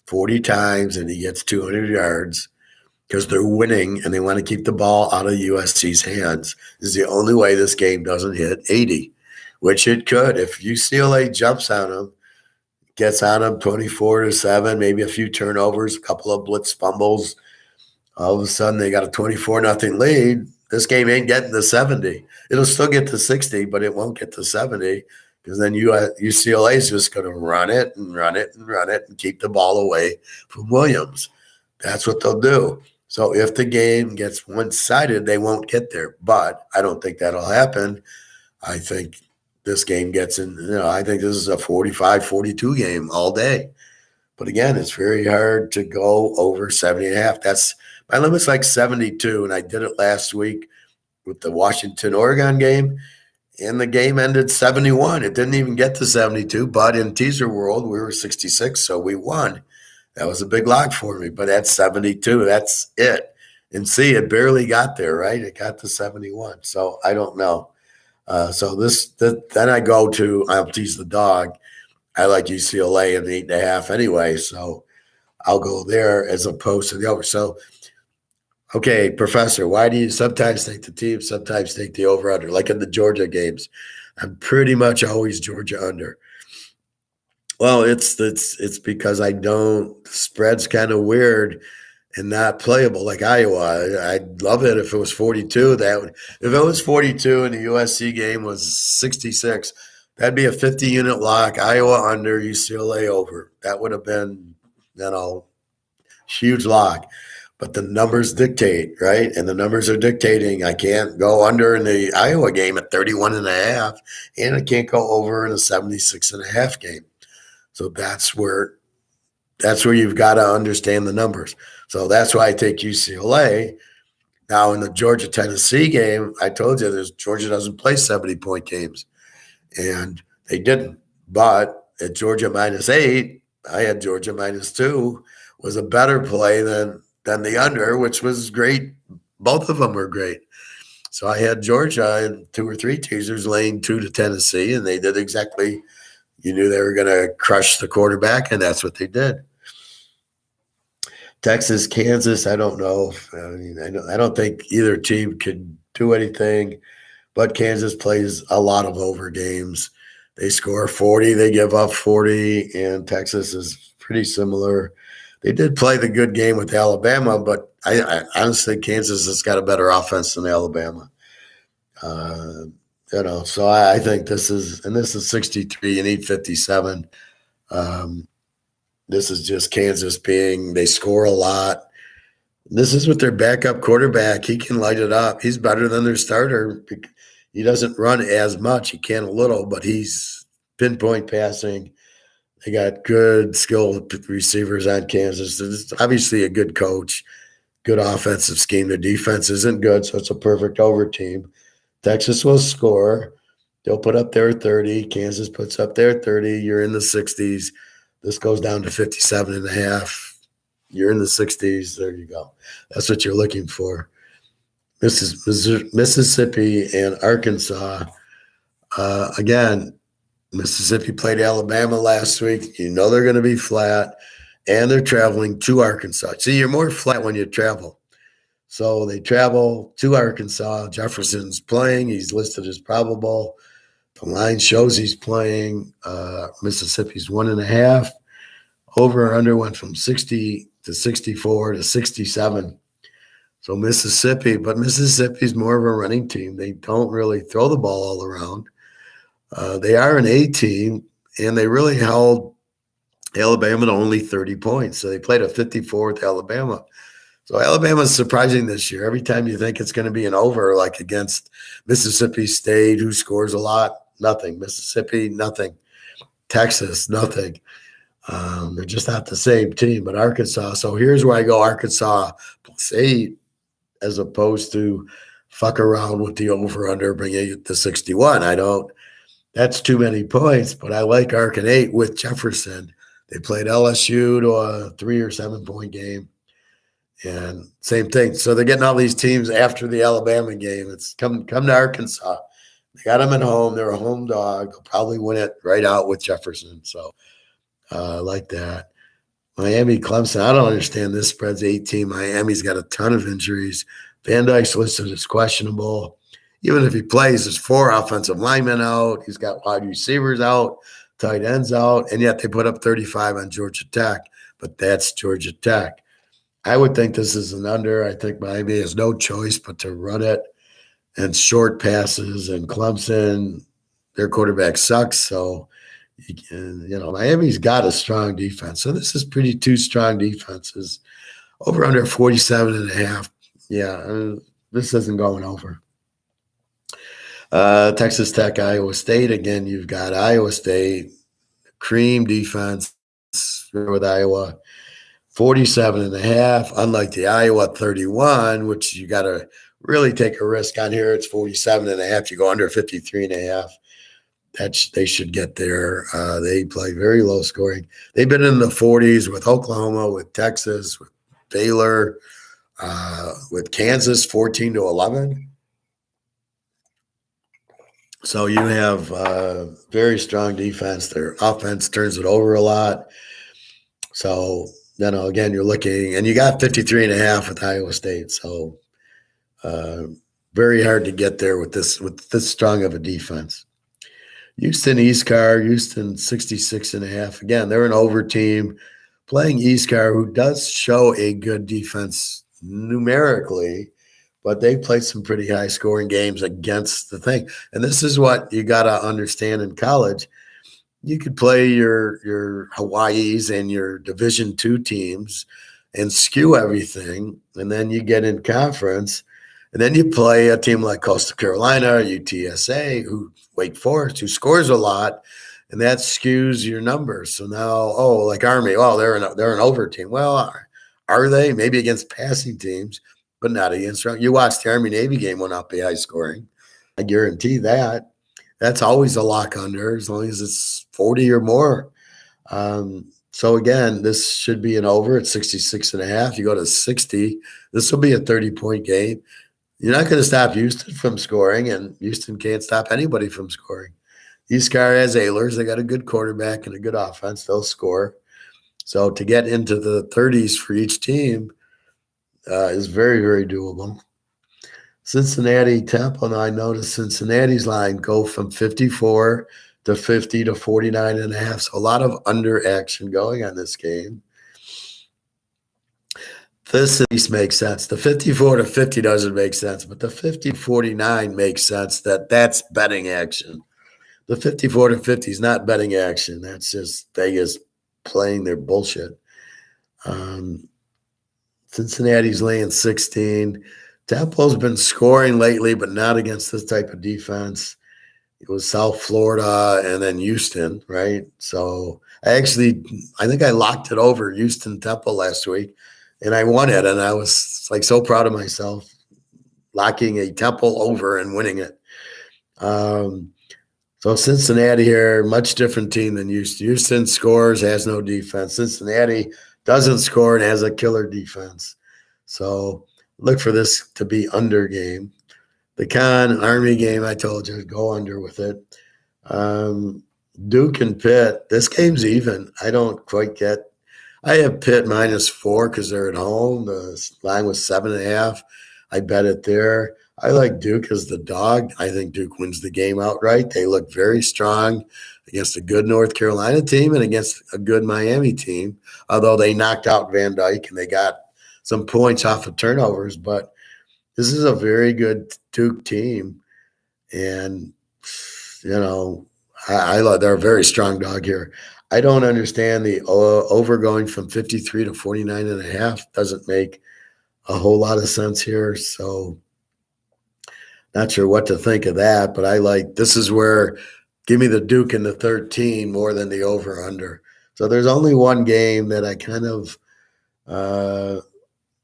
[SPEAKER 1] 40 times, and he gets 200 yards because they're winning and they want to keep the ball out of USC's hands. This is the only way this game doesn't hit 80, which it could. If UCLA jumps on them, gets on them 24-7, maybe a few turnovers, a couple of blitz fumbles, all of a sudden they got a 24-0 lead. This game ain't getting to 70. It'll still get to 60, but it won't get to 70 because then UCLA is just going to run it and run it and run it and keep the ball away from Williams. That's what they'll do. So if the game gets one-sided, they won't get there. But I don't think that'll happen. I think this game gets in, I think this is a 45-42 game all day. But again, it's very hard to go over 70 and a half. That's my limit's like 72, and I did it last week with the Washington-Oregon game, and the game ended 71. It didn't even get to 72, but in teaser world, we were 66, so we won. That was a big lock for me, but at 72, that's it. And see, it barely got there, right? It got to 71, so I don't know. Then I go to, I'll tease the dog. I like UCLA in the 8.5 anyway, so I'll go there as opposed to the over. So, okay, Professor, why do you sometimes take the team, sometimes take the over-under? Like in the Georgia games, I'm pretty much always Georgia under. Well, it's because I don't. The spread's kind of weird and not playable like Iowa. I'd love it if it was 42. If it was 42 and the USC game was 66, that'd be a 50-unit lock. Iowa under, UCLA over. That would have been, huge lock. But the numbers dictate, right? And the numbers are dictating. I can't go under in the Iowa game at 31.5, and I can't go over in a 76.5 game. So that's where you've got to understand the numbers. So that's why I take UCLA. Now in the Georgia-Tennessee game, I told you Georgia doesn't play 70-point games, and they didn't. But at Georgia -8, I had Georgia -2, was a better play than the under, which was great. Both of them were great. So I had Georgia in 2 or 3 teasers laying 2 to Tennessee, and they did exactly. You knew they were going to crush the quarterback, and that's what they did. Texas, Kansas, I don't know. I don't think either team could do anything, but Kansas plays a lot of over games. They score 40, they give up 40, and Texas is pretty similar. They did play the good game with Alabama, but I honestly, Kansas has got a better offense than Alabama. So I think this is 63. You need 57. This is just Kansas they score a lot. This is with their backup quarterback. He can light it up. He's better than their starter. He doesn't run as much. He can a little, but he's pinpoint passing. They got good skilled receivers on Kansas. It's obviously a good coach, good offensive scheme. The defense isn't good, so it's a perfect over team. Texas will score. They'll put up their 30. Kansas puts up their 30. You're in the 60s. This goes down to 57.5. You're in the 60s. There you go. That's what you're looking for. This is Mississippi and Arkansas. Again, Mississippi played Alabama last week. You know they're going to be flat, and they're traveling to Arkansas. See, you're more flat when you travel. So they travel to Arkansas. Jefferson's playing. He's listed as probable. The line shows he's playing. Mississippi's 1.5. Over or under went from 60 to 64 to 67. So Mississippi's more of a running team. They don't really throw the ball all around. They are an A team, and they really held Alabama to only 30 points. So they played a 54 with Alabama. So Alabama's surprising this year. Every time you think it's going to be an over, like against Mississippi State, who scores a lot, nothing. Mississippi, nothing. Texas, nothing. They're just not the same team. But Arkansas. So here's where I go: Arkansas +8, as opposed to fuck around with the over/under, bring it to 61. I don't. That's too many points. But I like Ark and 8 with Jefferson. They played LSU to a 3 or 7 point game. And same thing. So they're getting all these teams after the Alabama game. It's come to Arkansas. They got them at home. They're a home dog. They'll probably win it right out with Jefferson. So I like that. Miami, Clemson. I don't understand this spread's 18. Miami's got a ton of injuries. Van Dyke's listed as questionable. Even if he plays, there's 4 offensive linemen out. He's got wide receivers out, tight ends out, and yet they put up 35 on Georgia Tech. But that's Georgia Tech. I would think this is an under. I think Miami has no choice but to run it and short passes. And Clemson, their quarterback sucks. So, Miami's got a strong defense. So this is pretty 2 strong defenses. Over under 47.5. Yeah, this isn't going over. Texas Tech, Iowa State. Again, you've got Iowa State, cream defense with Iowa. 47.5, unlike the Iowa 31, which you got to really take a risk on here. It's 47.5. You go under 53.5. They should get there. They play very low scoring. They've been in the 40s with Oklahoma, with Texas, with Baylor, with Kansas, 14-11. So you have very strong defense. Their offense turns it over a lot. So, again, you're looking, and you got 53.5 with Iowa State. So very hard to get there with this strong of a defense. Houston, Houston 66.5. Again, they're an over team playing Eastcar, who does show a good defense numerically, but they played some pretty high scoring games against the thing. And this is what you got to understand in college. You could play your Hawaiis and your Division II teams and skew everything, and then you get in conference, and then you play a team like Coastal Carolina, UTSA, Wake Forest, who scores a lot, and that skews your numbers. So now, like Army, they're an over team. Well, are they? Maybe against passing teams, but not against. You watch the Army-Navy game will not be high scoring. I guarantee that. That's always a lock under as long as it's 40 or more. So again, this should be an over at 66.5. You go to 60, this will be a 30-point game. You're not going to stop Houston from scoring, and Houston can't stop anybody from scoring. Eastcar has Ehlers. They got a good quarterback and a good offense. They'll score. So to get into the 30s for each team is very, very doable. Cincinnati, Temple, and I noticed Cincinnati's line go from 54 to 50 to 49.5. So a lot of under action going on this game. This at least makes sense. The 54 to 50 doesn't make sense, but the 50-49 makes sense. That's betting action. The 54 to 50 is not betting action. That's just Vegas playing their bullshit. Cincinnati's laying 16. Temple's been scoring lately, but not against this type of defense. It was South Florida and then Houston, right? So I think I locked it over Houston Temple last week, and I won it. And I was like so proud of myself locking a Temple over and winning it. So Cincinnati here, much different team than Houston. Houston scores, has no defense. Cincinnati doesn't score and has a killer defense. So look for this to be under game. The Army game, I told you, go under with it. Duke and Pitt, this game's even. I don't quite get. I have Pitt -4 because they're at home. The line was 7.5. I bet it there. I like Duke as the dog. I think Duke wins the game outright. They look very strong against a good North Carolina team and against a good Miami team, although they knocked out Van Dyke and they got some points off of turnovers. But this is a very good Duke team. And, they're a very strong dog here. I don't understand the over going from 53 to 49.5. Doesn't make a whole lot of sense here. So not sure what to think of that, but I like this is where give me the Duke in the 13 more than the over under. So there's only one game that I kind of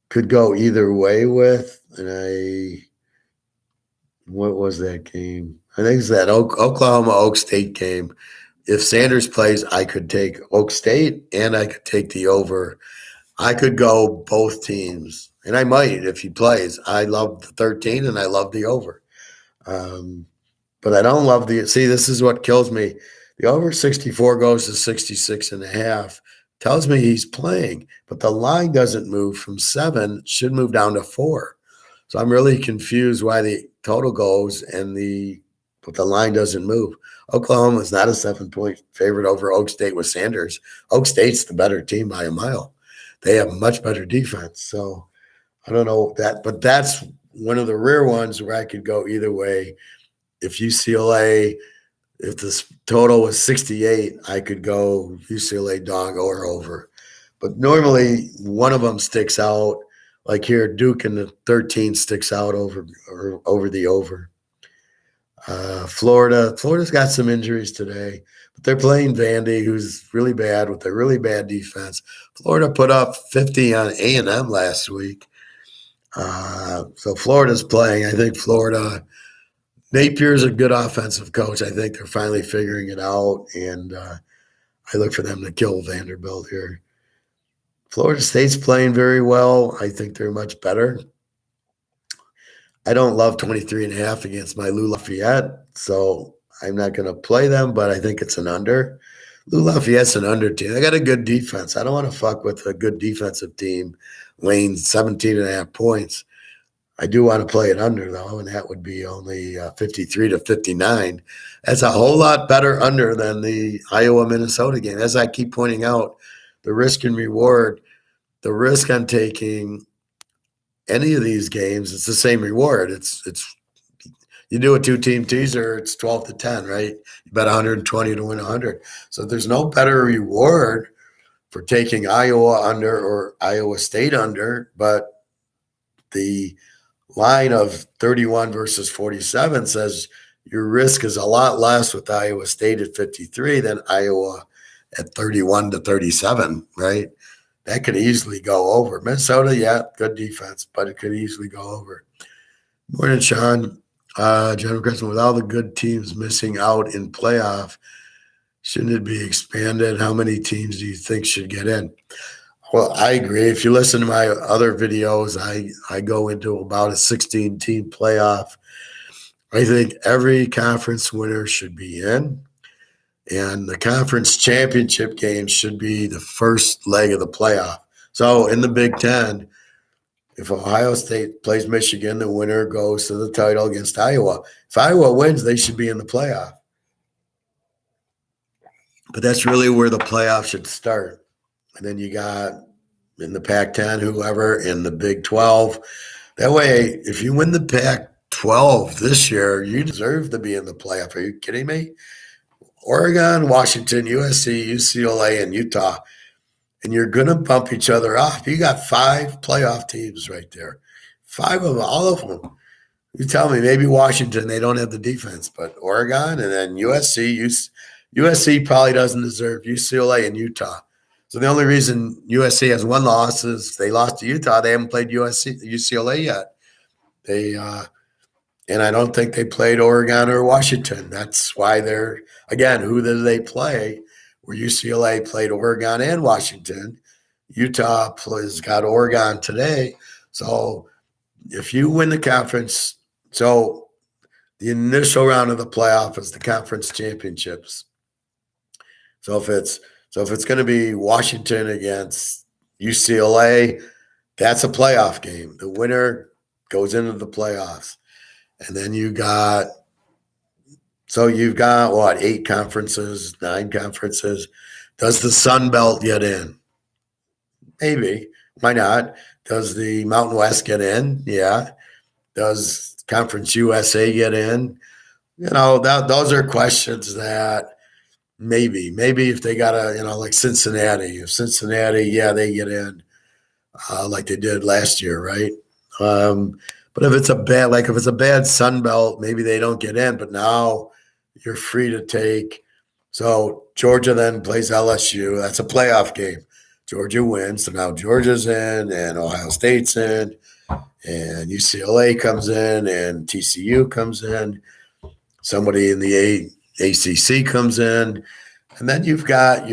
[SPEAKER 1] could go either way with, and what was that game? I think it's that Oklahoma Oak State game. If Sanders plays, I could take Oak State and I could take the over. I could go both teams, and I might if he plays. I love the 13 and I love the over. But I don't love see, this is what kills me. The over 64 goes to 66.5. Tells me he's playing, but the line doesn't move from 7. It should move down to 4. So I'm really confused why the total goes but the line doesn't move. Oklahoma is not a 7-point favorite over Oak State with Sanders. Oak State's the better team by a mile. They have much better defense. So I don't know that, but that's one of the rare ones where I could go either way. If UCLA, if the total was 68, I could go UCLA dog or over. But normally one of them sticks out. Like here, Duke in the 13 sticks out over the over. Florida's got some injuries today, but they're playing Vandy, who's really bad with a really bad defense. Florida put up 50 on A&M last week. So Florida's playing. I think Napier's a good offensive coach. I think they're finally figuring it out, and I look for them to kill Vanderbilt here. Florida State's playing very well. I think they're much better. I don't love 23.5 against my Lou Lafayette, so I'm not going to play them, but I think it's an under. Lou Lafayette's an under team. They got a good defense. I don't want to fuck with a good defensive team laying 17.5 points. I do want to play it under, though, and that would be only 53 to 59. That's a whole lot better under than the Iowa-Minnesota game. As I keep pointing out, the risk and reward, the risk on taking any of these games, it's the same reward. It's you do a 2-team teaser, it's 12 to 10, right? You bet 120 to win 100. So there's no better reward for taking Iowa under or Iowa State under, but the line of 31 versus 47 says your risk is a lot less with Iowa State at 53 than Iowa at 31 to 37, right? That could easily go over. Minnesota, yeah, good defense, but it could easily go over. Morning, Sean. General question, with all the good teams missing out in playoff, shouldn't it be expanded? How many teams do you think should get in? Well, I agree. If you listen to my other videos, I go into about a 16-team playoff. I think every conference winner should be in, and the conference championship game should be the first leg of the playoff. So in the Big Ten, if Ohio State plays Michigan, the winner goes to the title against Iowa. If Iowa wins, they should be in the playoff. But that's really where the playoff should start. And then you got in the Pac-10, whoever, in the Big 12. That way, if you win the Pac-12 this year, you deserve to be in the playoff. Are you kidding me? Oregon, Washington, USC, UCLA, and Utah. And you're going to bump each other off. You got 5 playoff teams right there. 5 of them, all of them. You tell me, maybe Washington, they don't have the defense, but Oregon and then USC probably doesn't deserve UCLA and Utah. So the only reason USC has 1 loss is they lost to Utah. They haven't played UCLA yet. And I don't think they played Oregon or Washington. That's why again, who did they play? Where UCLA played Oregon and Washington. Utah has got Oregon today. So if you win the conference, so the initial round of the playoff is the conference championships. So if it's going to be Washington against UCLA, that's a playoff game. The winner goes into the playoffs. And then you've got what, 8 conferences, 9 conferences. Does the Sun Belt get in? Maybe. Why not? Does the Mountain West get in? Yeah. Does Conference USA get in? Those are questions that maybe if they got like Cincinnati. If Cincinnati, yeah, they get in. like they did last year, right? But if it's a bad Sun Belt, maybe they don't get in. But now you're free to take. So Georgia then plays LSU. That's a playoff game. Georgia wins, so now Georgia's in, and Ohio State's in, and UCLA comes in, and TCU comes in. Somebody in the ACC comes in. And then you've got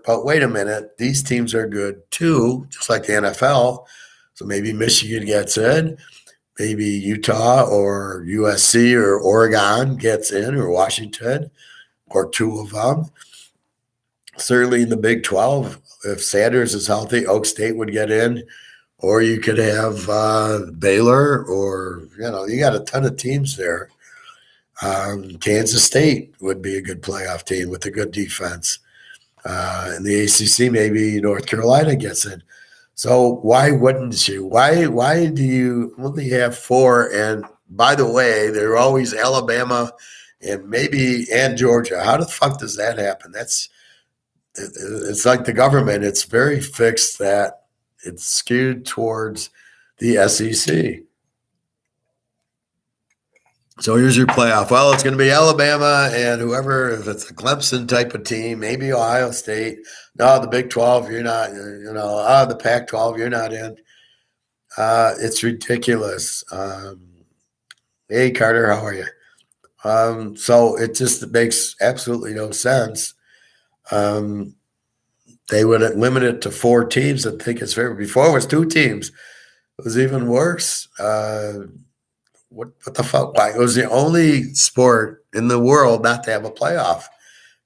[SPEAKER 1] but wait a minute, these teams are good too, just like the NFL. So maybe Michigan gets in, maybe Utah or USC or Oregon gets in, or Washington, or two of them. Certainly in the Big 12, if Sanders is healthy, Oak State would get in, or you could have Baylor, or, you got a ton of teams there. Kansas State would be a good playoff team with a good defense. In the ACC, maybe North Carolina gets in. So why wouldn't you? Why do you only have four? And by the way, they're always Alabama and Georgia. How the fuck does that happen? It's like the government. It's very fixed that it's skewed towards the SEC. So here's your playoff. Well, it's going to be Alabama and whoever, if it's a Clemson type of team, maybe Ohio State. No, the Big 12, you're not, the Pac 12, you're not in. It's ridiculous. Hey, Carter, how are you? So it just makes absolutely no sense. They would limit it to 4 teams and think it's fair. Before it was 2 teams. It was even worse. What the fuck? Why? It was the only sport in the world not to have a playoff.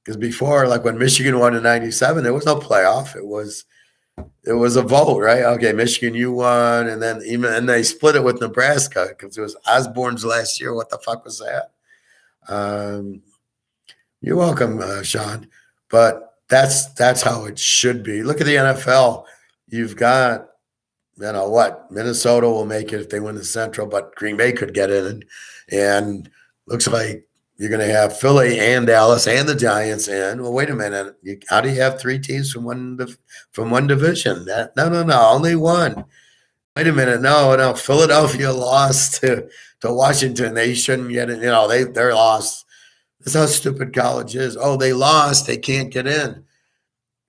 [SPEAKER 1] Because before, like when Michigan won in '97, there was no playoff. It was a vote, right? Okay, Michigan, you won, and then they split it with Nebraska because it was Osborne's last year. What the fuck was that? You're welcome, Sean. But that's how it should be. Look at the NFL. You've got, what? Minnesota will make it if they win the Central, but Green Bay could get in. And looks like you're going to have Philly and Dallas and the Giants in. Well, wait a minute. How do you have 3 teams from one division? No, only one. Wait a minute. No. Philadelphia lost to Washington. They shouldn't get in. They're lost. That's how stupid college is. Oh, they lost. They can't get in.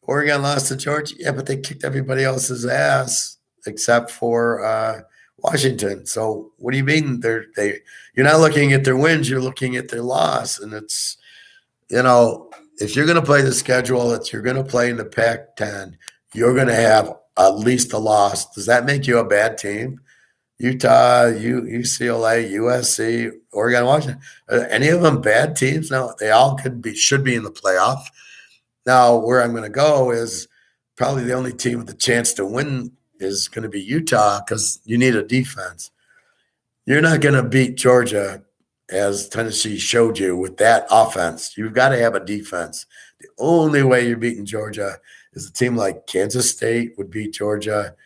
[SPEAKER 1] Oregon lost to Georgia. Yeah, but they kicked everybody else's ass except for Washington. So what do you mean you're not looking at their wins, you're looking at their loss. And it's, if you're going to play the schedule that you're going to play in the Pac-10, you're going to have at least a loss. Does that make you a bad team? Utah, UCLA, USC, Oregon, Washington, are any of them bad teams? No, they all should be in the playoff. Now, where I'm going to go is probably the only team with a chance to win is going to be Utah, because you need a defense. You're not going to beat Georgia, as Tennessee showed you, with that offense. You've got to have a defense. The only way you're beating Georgia is a team like Kansas State would beat Georgia.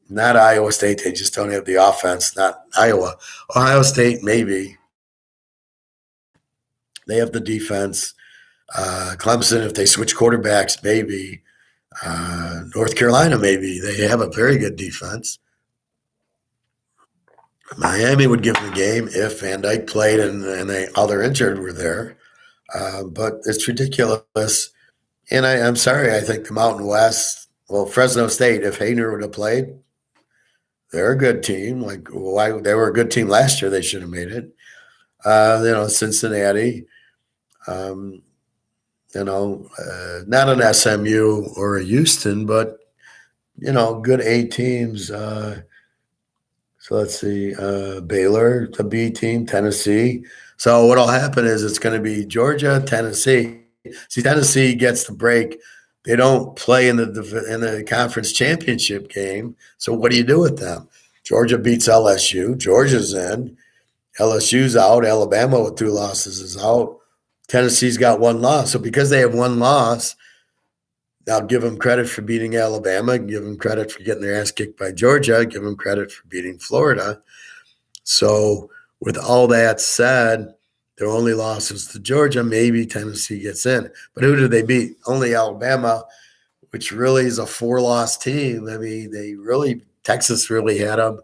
[SPEAKER 1] Not Iowa State. They just don't have the offense. Not Iowa. Ohio State, maybe. They have the defense. Clemson, if they switch quarterbacks, maybe. North Carolina, maybe. They have a very good defense. Miami would give them a game if Van Dyke played and all their injured were there. But it's ridiculous. And I'm sorry, I think the Mountain West, Fresno State, if Hayner would have played, they're a good team. They were a good team last year. They should have made it. Cincinnati, not an SMU or a Houston, but, good A teams. So let's see, Baylor, the B team, Tennessee. So what'll happen is it's going to be Georgia, Tennessee. See, Tennessee gets the break. They don't play in the conference championship game. So what do you do with them? Georgia beats LSU. Georgia's in. LSU's out. Alabama with 2 losses is out. Tennessee's got 1 loss. So because they have 1 loss, I'll give them credit for beating Alabama, give them credit for getting their ass kicked by Georgia, give them credit for beating Florida. So with all that said, their only loss is to Georgia. Maybe Tennessee gets in. But who did they beat? Only Alabama, which really is a 4-loss team. I mean, Texas really had them.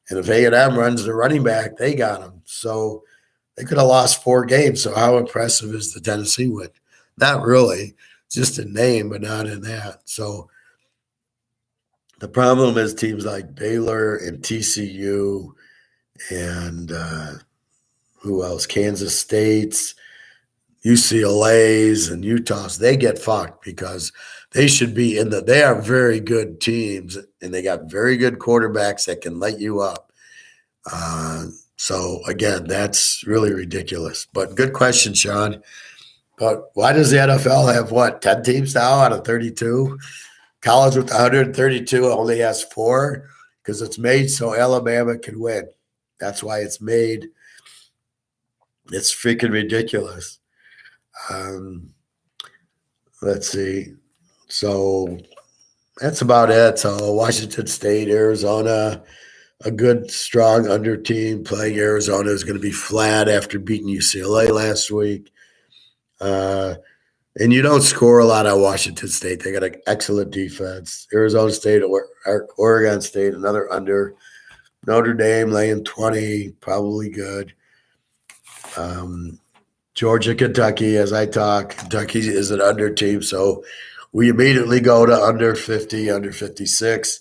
[SPEAKER 1] And if A&M runs the running back, they got them. So they could have lost 4 games. So how impressive is the Tennessee win? Not really. Just in name, but not in that. So the problem is teams like Baylor and TCU and who else? Kansas State's, UCLA's, and Utah's. They get fucked because they should be in the. They are very good teams, and they got very good quarterbacks that can light you up. So again, that's really ridiculous. But good question, Sean. But why does the NFL have what 10 teams now out of 32? College with 132 only has 4 because it's made so Alabama can win. That's why it's made. It's freaking ridiculous. Let's see. So that's about it. So Washington State, Arizona, a good, strong under team playing Arizona is going to be flat after beating UCLA last week. And you don't score a lot at Washington State. They got an excellent defense. Arizona State, Oregon State, another under. Notre Dame laying 20, probably good. Georgia, Kentucky, as I talk, Kentucky is an under team. So we immediately go to under 50, under 56.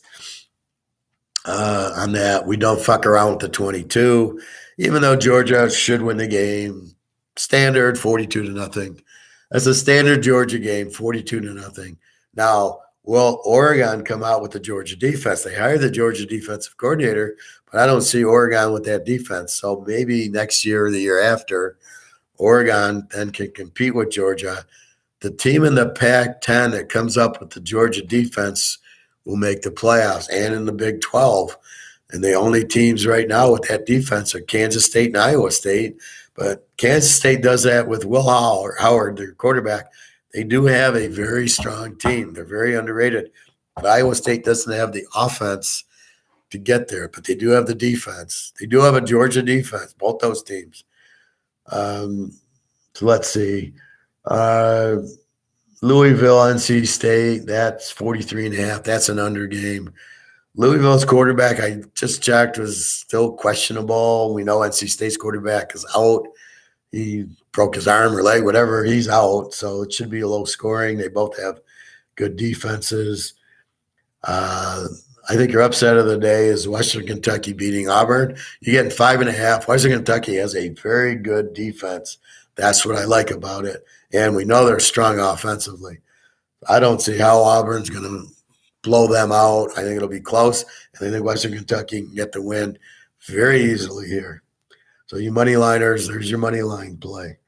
[SPEAKER 1] On that, we don't fuck around with the 22, even though Georgia should win the game. Standard 42-0. That's a standard Georgia game, 42-0. Now, will Oregon come out with the Georgia defense? They hired the Georgia defensive coordinator, but I don't see Oregon with that defense. So maybe next year or the year after, Oregon then can compete with Georgia. The team in the Pac-10 that comes up with the Georgia defense will make the playoffs and in the Big 12. And the only teams right now with that defense are Kansas State and Iowa State. But Kansas State does that with Will Howard, their quarterback. They do have a very strong team. They're very underrated. But Iowa State doesn't have the offense to get there, but they do have the defense. They do have a Georgia defense, both those teams. So let's see. Louisville, NC State, that's 43.5. That's an under game. Louisville's quarterback, I just checked, was still questionable. We know NC State's quarterback is out. He broke his arm or leg, whatever. He's out, so it should be a low scoring. They both have good defenses. I think your upset of the day is Western Kentucky beating Auburn. You're getting 5.5. Western Kentucky has a very good defense. That's what I like about it. And we know they're strong offensively. I don't see how Auburn's going to blow them out. I think it'll be close. And I think Western Kentucky can get the win very easily here. So you money liners, there's your money line play.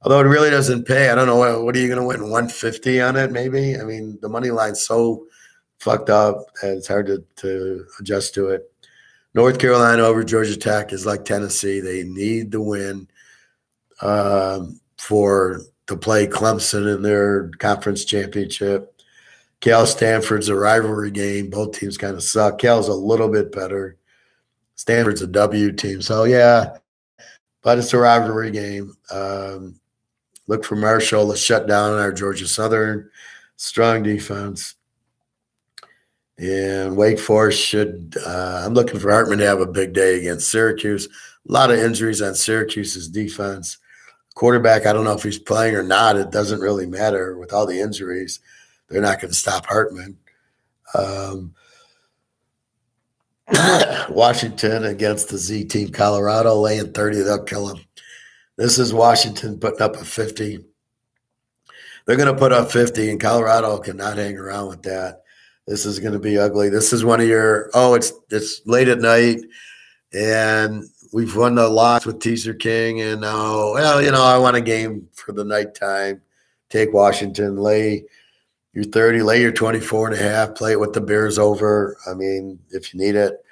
[SPEAKER 1] Although it really doesn't pay. I don't know. What are you going to win? 150 on it maybe? I mean, the money line's so fucked up that it's hard to adjust to it. North Carolina over Georgia Tech is like Tennessee. They need the win to play Clemson in their conference championship. Cal Stanford's a rivalry game. Both teams kind of suck. Cal's a little bit better. Stanford's a W team. So, yeah, but it's a rivalry game. Look for Marshall to shut down our Georgia Southern. Strong defense. And Wake Forest should I'm looking for Hartman to have a big day against Syracuse. A lot of injuries on Syracuse's defense. Quarterback, I don't know if he's playing or not. It doesn't really matter with all the injuries. They're not going to stop Hartman. Washington against the Z team. Colorado laying 30. They'll kill him. This is Washington putting up a 50. They're going to put up 50, and Colorado cannot hang around with that. This is going to be ugly. This is one of your it's late at night, and we've won the lots with Teaserking, and now, I want a game for the nighttime. Take Washington, lay your 30, lay your 24.5, play it with the Bears over. I mean, if you need it.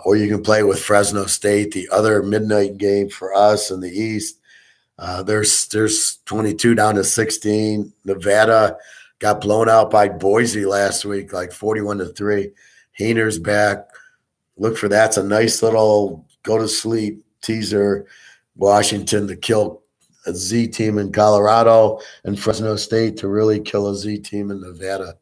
[SPEAKER 1] Or you can play with Fresno State, the other midnight game for us in the East. There's 22 down to 16. Nevada got blown out by Boise last week, like 41-3. Hayner's back. Look for that. It's a nice little go to sleep teaser. Washington to kill a Z team in Colorado and Fresno State to really kill a Z team in Nevada.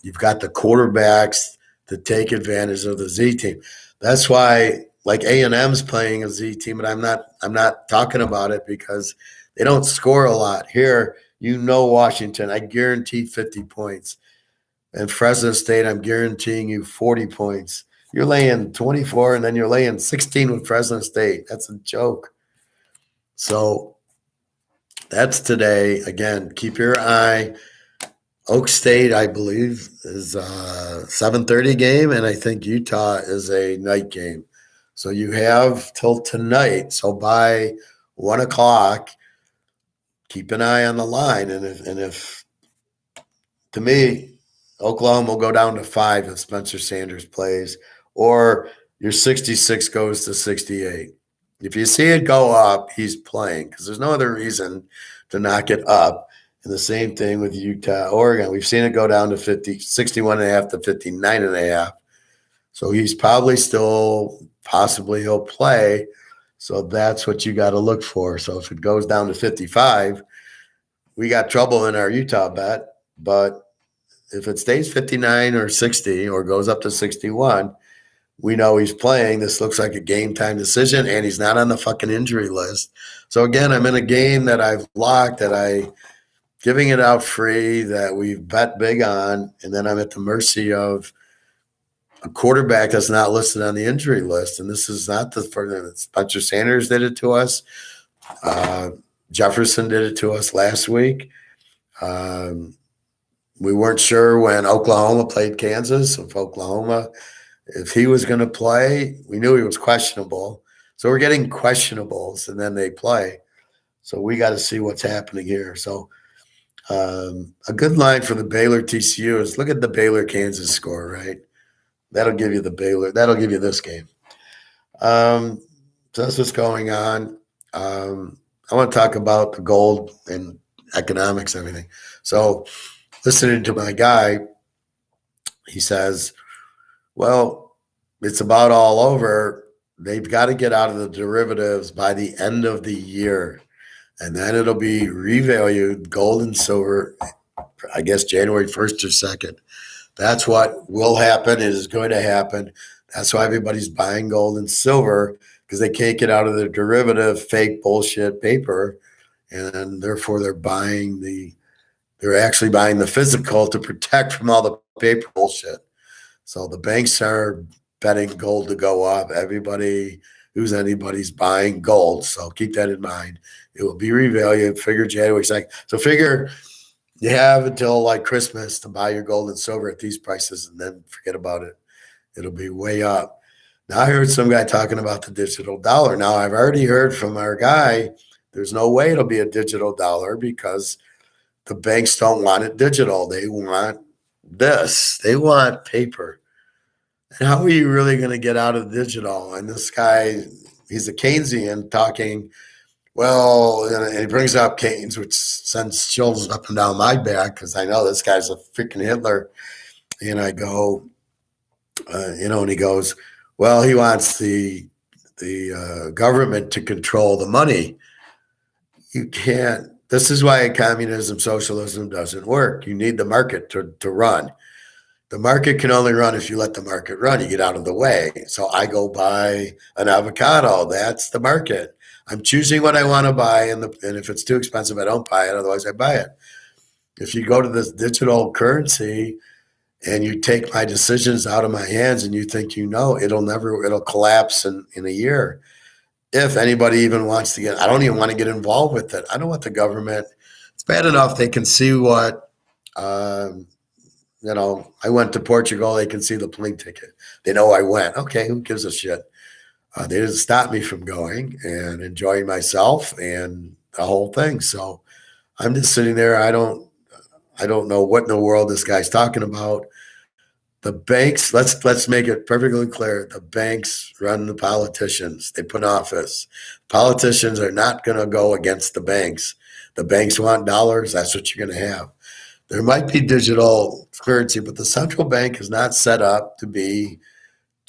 [SPEAKER 1] You've got the quarterbacks to take advantage of the Z team. That's why, like A&M's playing a Z team, and I'm not talking about it because they don't score a lot. Here, Washington, I guarantee 50 points. And Fresno State, I'm guaranteeing you 40 points. You're laying 24, and then you're laying 16 with Fresno State. That's a joke. So that's today. Again, keep your eye. Oak State, I believe, is a 7:30 game, and I think Utah is a night game. So you have till tonight. So by 1 o'clock, keep an eye on the line. And if to me, Oklahoma will go down to 5 if Spencer Sanders plays, or your 66 goes to 68. If you see it go up, he's playing because there's no other reason to knock it up. And the same thing with Utah, Oregon. We've seen it go down to 61.5 to 59.5. So he's probably still, possibly he'll play. So that's what you got to look for. So if it goes down to 55, we got trouble in our Utah bet. But if it stays 59 or 60 or goes up to 61, we know he's playing. This looks like a game time decision, and he's not on the fucking injury list. So again, I'm in a game that I've locked, that I giving it out free, that we've bet big on, and then I'm at the mercy of a quarterback that's not listed on the injury list. And this is not the first. Spencer Sanders did it to us. Jefferson did it to us last week. We weren't sure when Oklahoma played Kansas, if he was going to play. We knew he was questionable. So we're getting questionables, and then they play. So we got to see what's happening here. So a good line for the Baylor TCU is look at the Baylor Kansas score, right? That'll give you this game. So that's what's going on. I want to talk about the gold and economics and everything. So listening to my guy, he says, well, it's about all over. They've got to get out of the derivatives by the end of the year. And then it'll be revalued, gold and silver, I guess January 1st or 2nd. That's what will happen. It is going to happen. That's why everybody's buying gold and silver, because they can't get out of the derivative, fake bullshit paper. And therefore they're actually buying the physical to protect from all the paper bullshit. So the banks are betting gold to go up. Anybody's buying gold. So keep that in mind. It will be revalued. Figure January 2nd. So figure you have until like Christmas to buy your gold and silver at these prices, and then forget about it. It'll be way up. Now I heard some guy talking about the digital dollar. Now I've already heard from our guy, there's no way it'll be a digital dollar because the banks don't want it digital. They want this. They want paper. And how are you really going to get out of digital? And this guy, he's a Keynesian talking, well, and he brings up Keynes, which sends chills up and down my back because I know this guy's a freaking Hitler. And I go, and he goes, well, he wants the government to control the money. You can't. This is why communism, socialism doesn't work. You need the market to run. The market can only run if you let the market run. You get out of the way. So I go buy an avocado. That's the market. I'm choosing what I want to buy, and if it's too expensive, I don't buy it. Otherwise, I buy it. If you go to this digital currency and you take my decisions out of my hands and you think it'll collapse in a year. If anybody even wants to I don't even want to get involved with it. I don't want the government. It's bad enough they can see what, I went to Portugal. They can see the plane ticket. They know I went. Okay, who gives a shit? They didn't stop me from going and enjoying myself and the whole thing. So I'm just sitting there. I don't know what in the world this guy's talking about. The banks, let's make it perfectly clear. The banks run the politicians. They put in office. Politicians are not going to go against the banks. The banks want dollars. That's what you're going to have. There might be digital currency, but the central bank is not set up to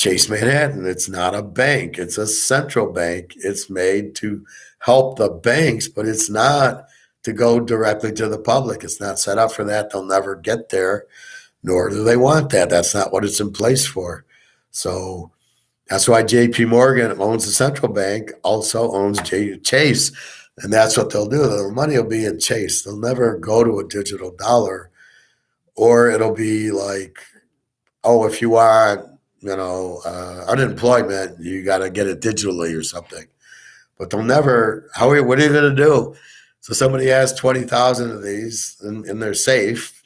[SPEAKER 1] Chase Manhattan. It's not a bank. It's a central bank. It's made to help the banks, but it's not to go directly to the public. It's not set up for that. They'll never get there, nor do they want that. That's not what it's in place for. So that's why JP Morgan owns the central bank, also owns Chase. And that's what they'll do. The money will be in Chase. They'll never go to a digital dollar, or it'll be like, oh, if you want, unemployment, you got to get it digitally or something. But they'll never. What are you going to do? So somebody has 20,000 of these, and they're safe.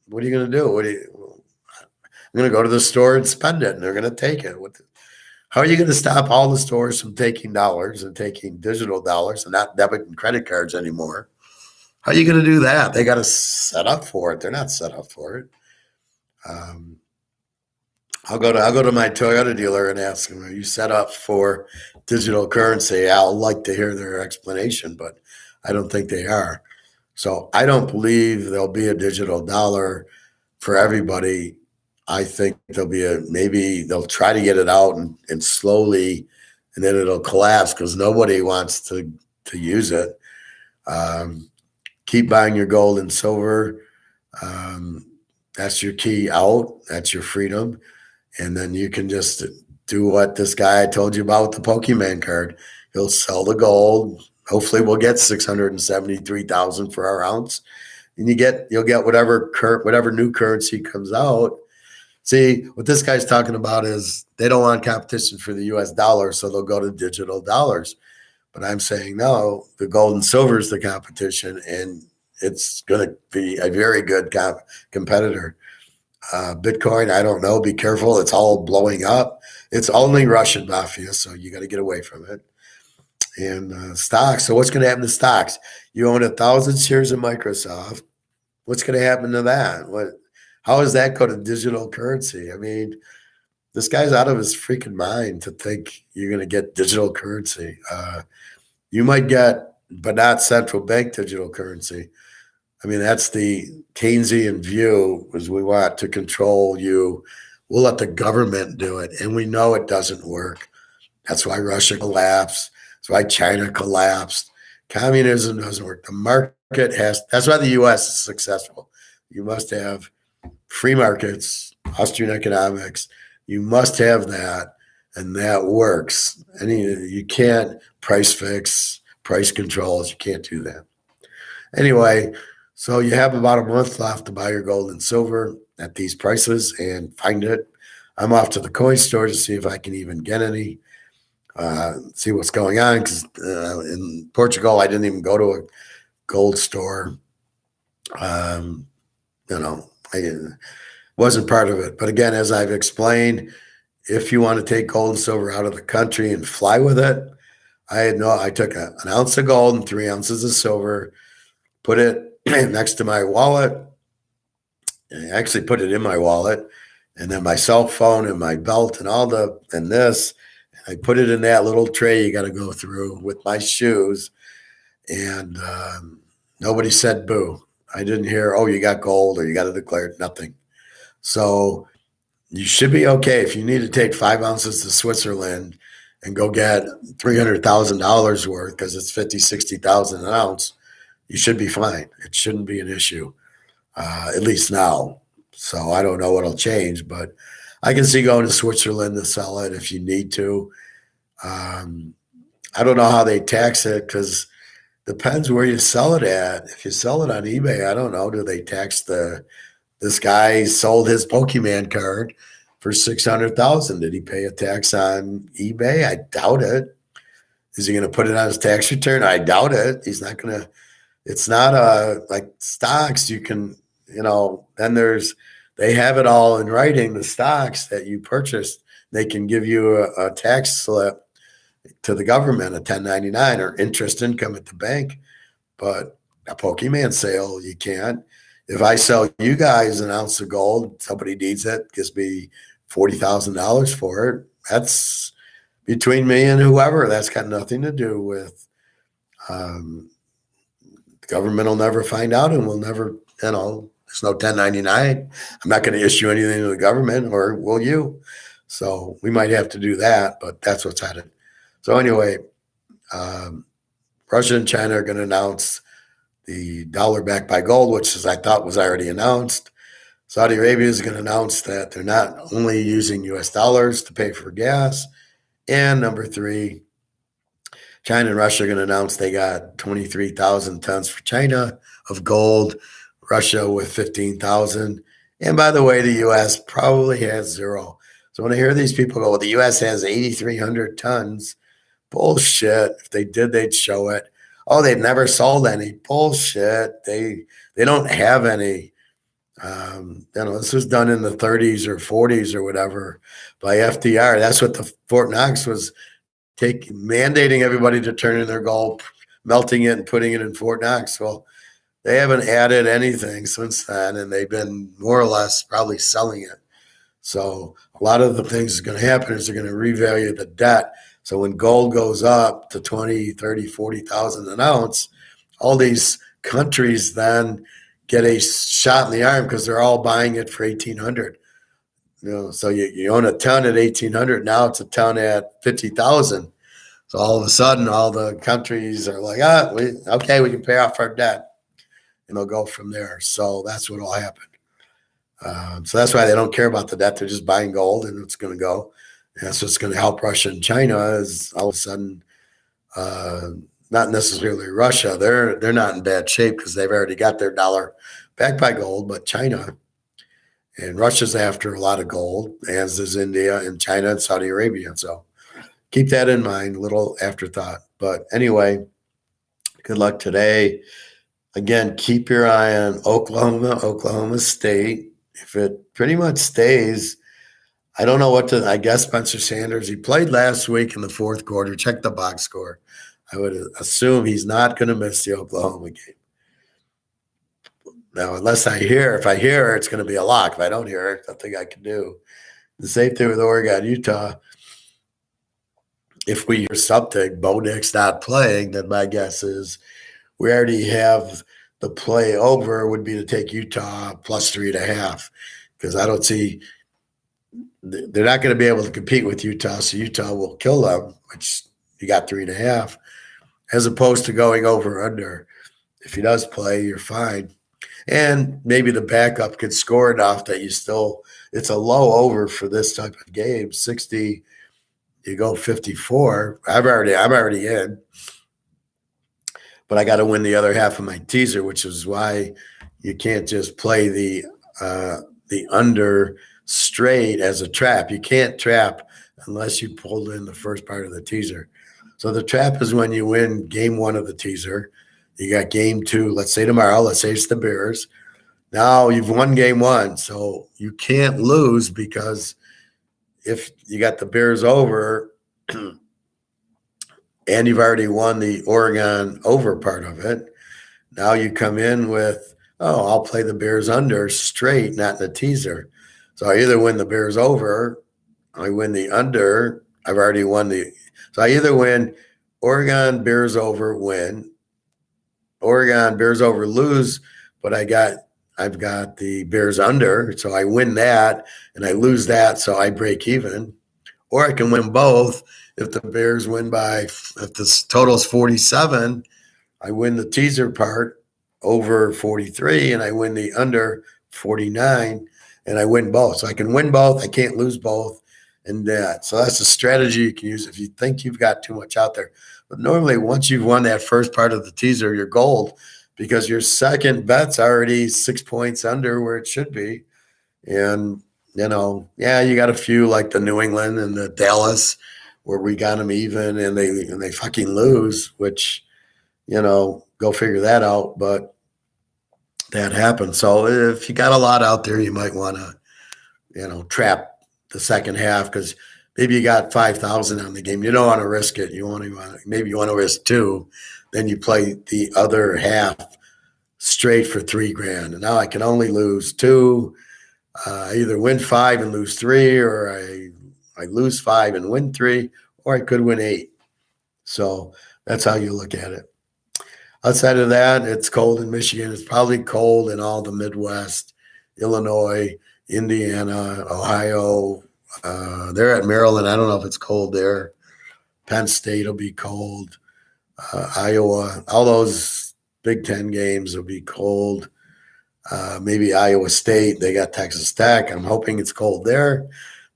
[SPEAKER 1] What are you going to do? I'm going to go to the store and spend it, and they're going to take it. How are you going to stop all the stores from taking dollars and taking digital dollars and not debit and credit cards anymore? How are you going to do that? They got to set up for it. They're not set up for it. I'll go to my Toyota dealer and ask them, "Are you set up for digital currency?" I'll like to hear their explanation, but I don't think they are. So I don't believe there'll be a digital dollar for everybody. I think maybe they'll try to get it out and slowly, and then it'll collapse because nobody wants to use it. Keep buying your gold and silver. That's your key out. That's your freedom. And then you can just do what this guy I told you about with the Pokemon card. He'll sell the gold. Hopefully we'll get 673,000 for our ounce. And you'll get whatever new currency comes out. See, what this guy's talking about is they don't want competition for the US dollar, so they'll go to digital dollars. But I'm saying, no, the gold and silver is the competition, and it's going to be a very good competitor. Bitcoin, I don't know. Be careful. It's all blowing up. It's only Russian mafia, so you got to get away from it. And stocks. So what's going to happen to stocks? You own 1,000 shares of Microsoft. What's going to happen to that? How does that go to digital currency? I mean, this guy's out of his freaking mind to think you're going to get digital currency. You might get, but not central bank digital currency. I mean, that's the Keynesian view, is we want to control you. We'll let the government do it. And we know it doesn't work. That's why Russia collapsed. That's why China collapsed. Communism doesn't work. The market that's why the U.S. is successful. You must have free markets, Austrian economics. You must have that, and that works. And you can't price fix, price controls. You can't do that. Anyway, so you have about a month left to buy your gold and silver at these prices and find it. I'm off to the coin store to see if I can even get any, see what's going on. Because in Portugal, I didn't even go to a gold store. I wasn't part of it. But again, as I've explained, if you want to take gold and silver out of the country and fly with it, I took an ounce of gold and 3 ounces of silver, put it next to my wallet. I actually put it in my wallet, and then my cell phone and my belt and this. I put it in that little tray you got to go through with my shoes, and nobody said boo. I didn't hear, oh, you got gold or you got to declare it, nothing. So you should be okay. If you need to take 5 ounces to Switzerland and go get $300,000 worth because it's 50, 60,000 an ounce, you should be fine. It shouldn't be an issue, at least now. So I don't know what'll change, but I can see going to Switzerland to sell it if you need to. I don't know how they tax it because depends where you sell it at. If you sell it on eBay, I don't know. Do they tax this guy sold his Pokemon card for 600,000. Did he pay a tax on eBay? I doubt it. Is he going to put it on his tax return? I doubt it. He's not going to. It's not like stocks. You can, then they have it all in writing, the stocks that you purchased. They can give you a tax slip to the government, a 1099 or interest income at the bank. But a Pokemon sale, you can't. If I sell you guys an ounce of gold, somebody needs it, gives me $40,000 for it. That's between me and whoever. That's got nothing to do with the government will never find out, and we'll never, there's no 1099. I'm not going to issue anything to the government, or will you? So we might have to do that, but that's what's headed. So anyway, um, Russia and China are going to announce the dollar backed by gold, which is I thought was already announced. Saudi Arabia is going to announce that they're not only using U.S. dollars to pay for gas. And number three, China and Russia are going to announce they got 23,000 tons for China of gold, Russia with 15,000. And by the way, the U.S. probably has zero. So when I hear these people go, well, the U.S. has 8,300 tons, bullshit. If they did, they'd show it. Oh, they've never sold any. Bullshit. They don't have any. This was done in the 30s or 40s or whatever by FDR. That's what the Fort Knox was mandating everybody to turn in their gold, melting it and putting it in Fort Knox. Well, they haven't added anything since then, and they've been more or less probably selling it. So a lot of the things that's going to happen is they're going to revalue the debt. So when gold goes up to 20, 30, 40,000 an ounce, all these countries then get a shot in the arm because they're all buying it for 1,800. So you own a ton at 1,800. Now it's a ton at 50,000. So all of a sudden, all the countries are like, we can pay off our debt, and they'll go from there. So that's what will happen. So that's why they don't care about the debt. They're just buying gold, and it's going to go. And that's what's going to help Russia and China is all of a sudden, not necessarily Russia. They're not in bad shape because they've already got their dollar backed by gold, but China and Russia's after a lot of gold, as is India and China and Saudi Arabia. So keep that in mind, little afterthought. But anyway, good luck today. Again, keep your eye on Oklahoma State. If it pretty much stays, I don't know I guess Spencer Sanders, he played last week in the fourth quarter. Check the box score. I would assume he's not going to miss the Oklahoma game. Now, if I hear it's going to be a lock. If I don't hear it, nothing I can do. The same thing with Oregon, Utah. If we hear something, Bo Nix not playing, then my guess is we already have the play over would be to take Utah plus 3.5 because I don't see they're not going to be able to compete with Utah, so Utah will kill them, which you got 3.5, as opposed to going over under. If he does play, you're fine. And maybe the backup could score enough that it's a low over for this type of game. 60, you go 54. I'm already in. But I got to win the other half of my teaser, which is why you can't just play the under straight as a trap. You can't trap unless you pulled in the first part of the teaser. So the trap is when you win game one of the teaser. You got game two, let's say tomorrow, let's say it's the Bears. Now you've won game one, so you can't lose because if you got the Bears over and you've already won the Oregon over part of it, now you come in with, I'll play the Bears under straight, not in the teaser. So I either win the Bears over, I win the under, I've already won so I either win Oregon, Bears over, win, Oregon, Bears over, lose, but I've got the Bears under, so I win that, and I lose that, so I break even. Or I can win both. If the Bears win if the total is 47, I win the teaser part over 43, and I win the under 49, and I win both. So I can win both. I can't lose both, and that. So that's a strategy you can use if you think you've got too much out there. But normally, once you've won that first part of the teaser, you're gold because your second bet's already 6 points under where it should be. And, you got a few like the New England and the Dallas where we got them even and they fucking lose, which, go figure that out. But that happens. So if you got a lot out there, you might want to, trap the second half because maybe you got 5,000 on the game. You don't want to risk it. Maybe you want to risk 2. Then you play the other half straight for $3,000. And now I can only lose 2. I either win 5 and lose 3, or I lose 5 and win 3, or I could win 8. So that's how you look at it. Outside of that, it's cold in Michigan. It's probably cold in all the Midwest, Illinois, Indiana, Ohio, They're at Maryland. I don't know if it's cold there. Penn State will be cold. Iowa, all those Big Ten games will be cold. Maybe Iowa State. They got Texas Tech. I'm hoping it's cold there.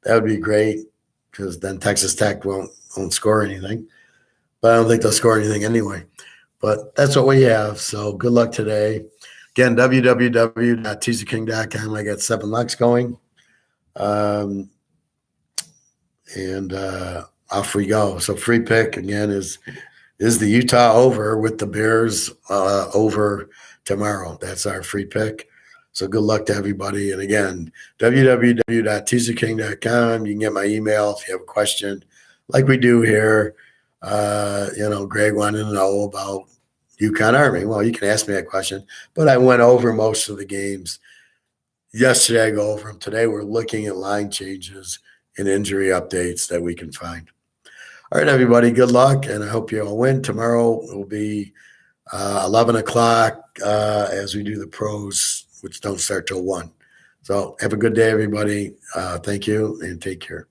[SPEAKER 1] That would be great because then Texas Tech won't score anything. But I don't think they'll score anything anyway. But that's what we have. So good luck today. Again, www.teaserking.com. I got 7 lucks going. And off we go. So free pick again is the Utah over with the Bears over tomorrow. That's our free pick. So good luck to everybody. And again, www.teaserking.com. You can get my email if you have a question, like we do here. Greg wanted to know about UConn Army. Well, you can ask me that question, but I went over most of the games. Yesterday, I go over them. Today, we're looking at line changes and injury updates that we can find. All right, everybody, good luck, and I hope you all win. Tomorrow will be 11 o'clock as we do the pros, which don't start till 1. So have a good day, everybody. Thank you, and take care.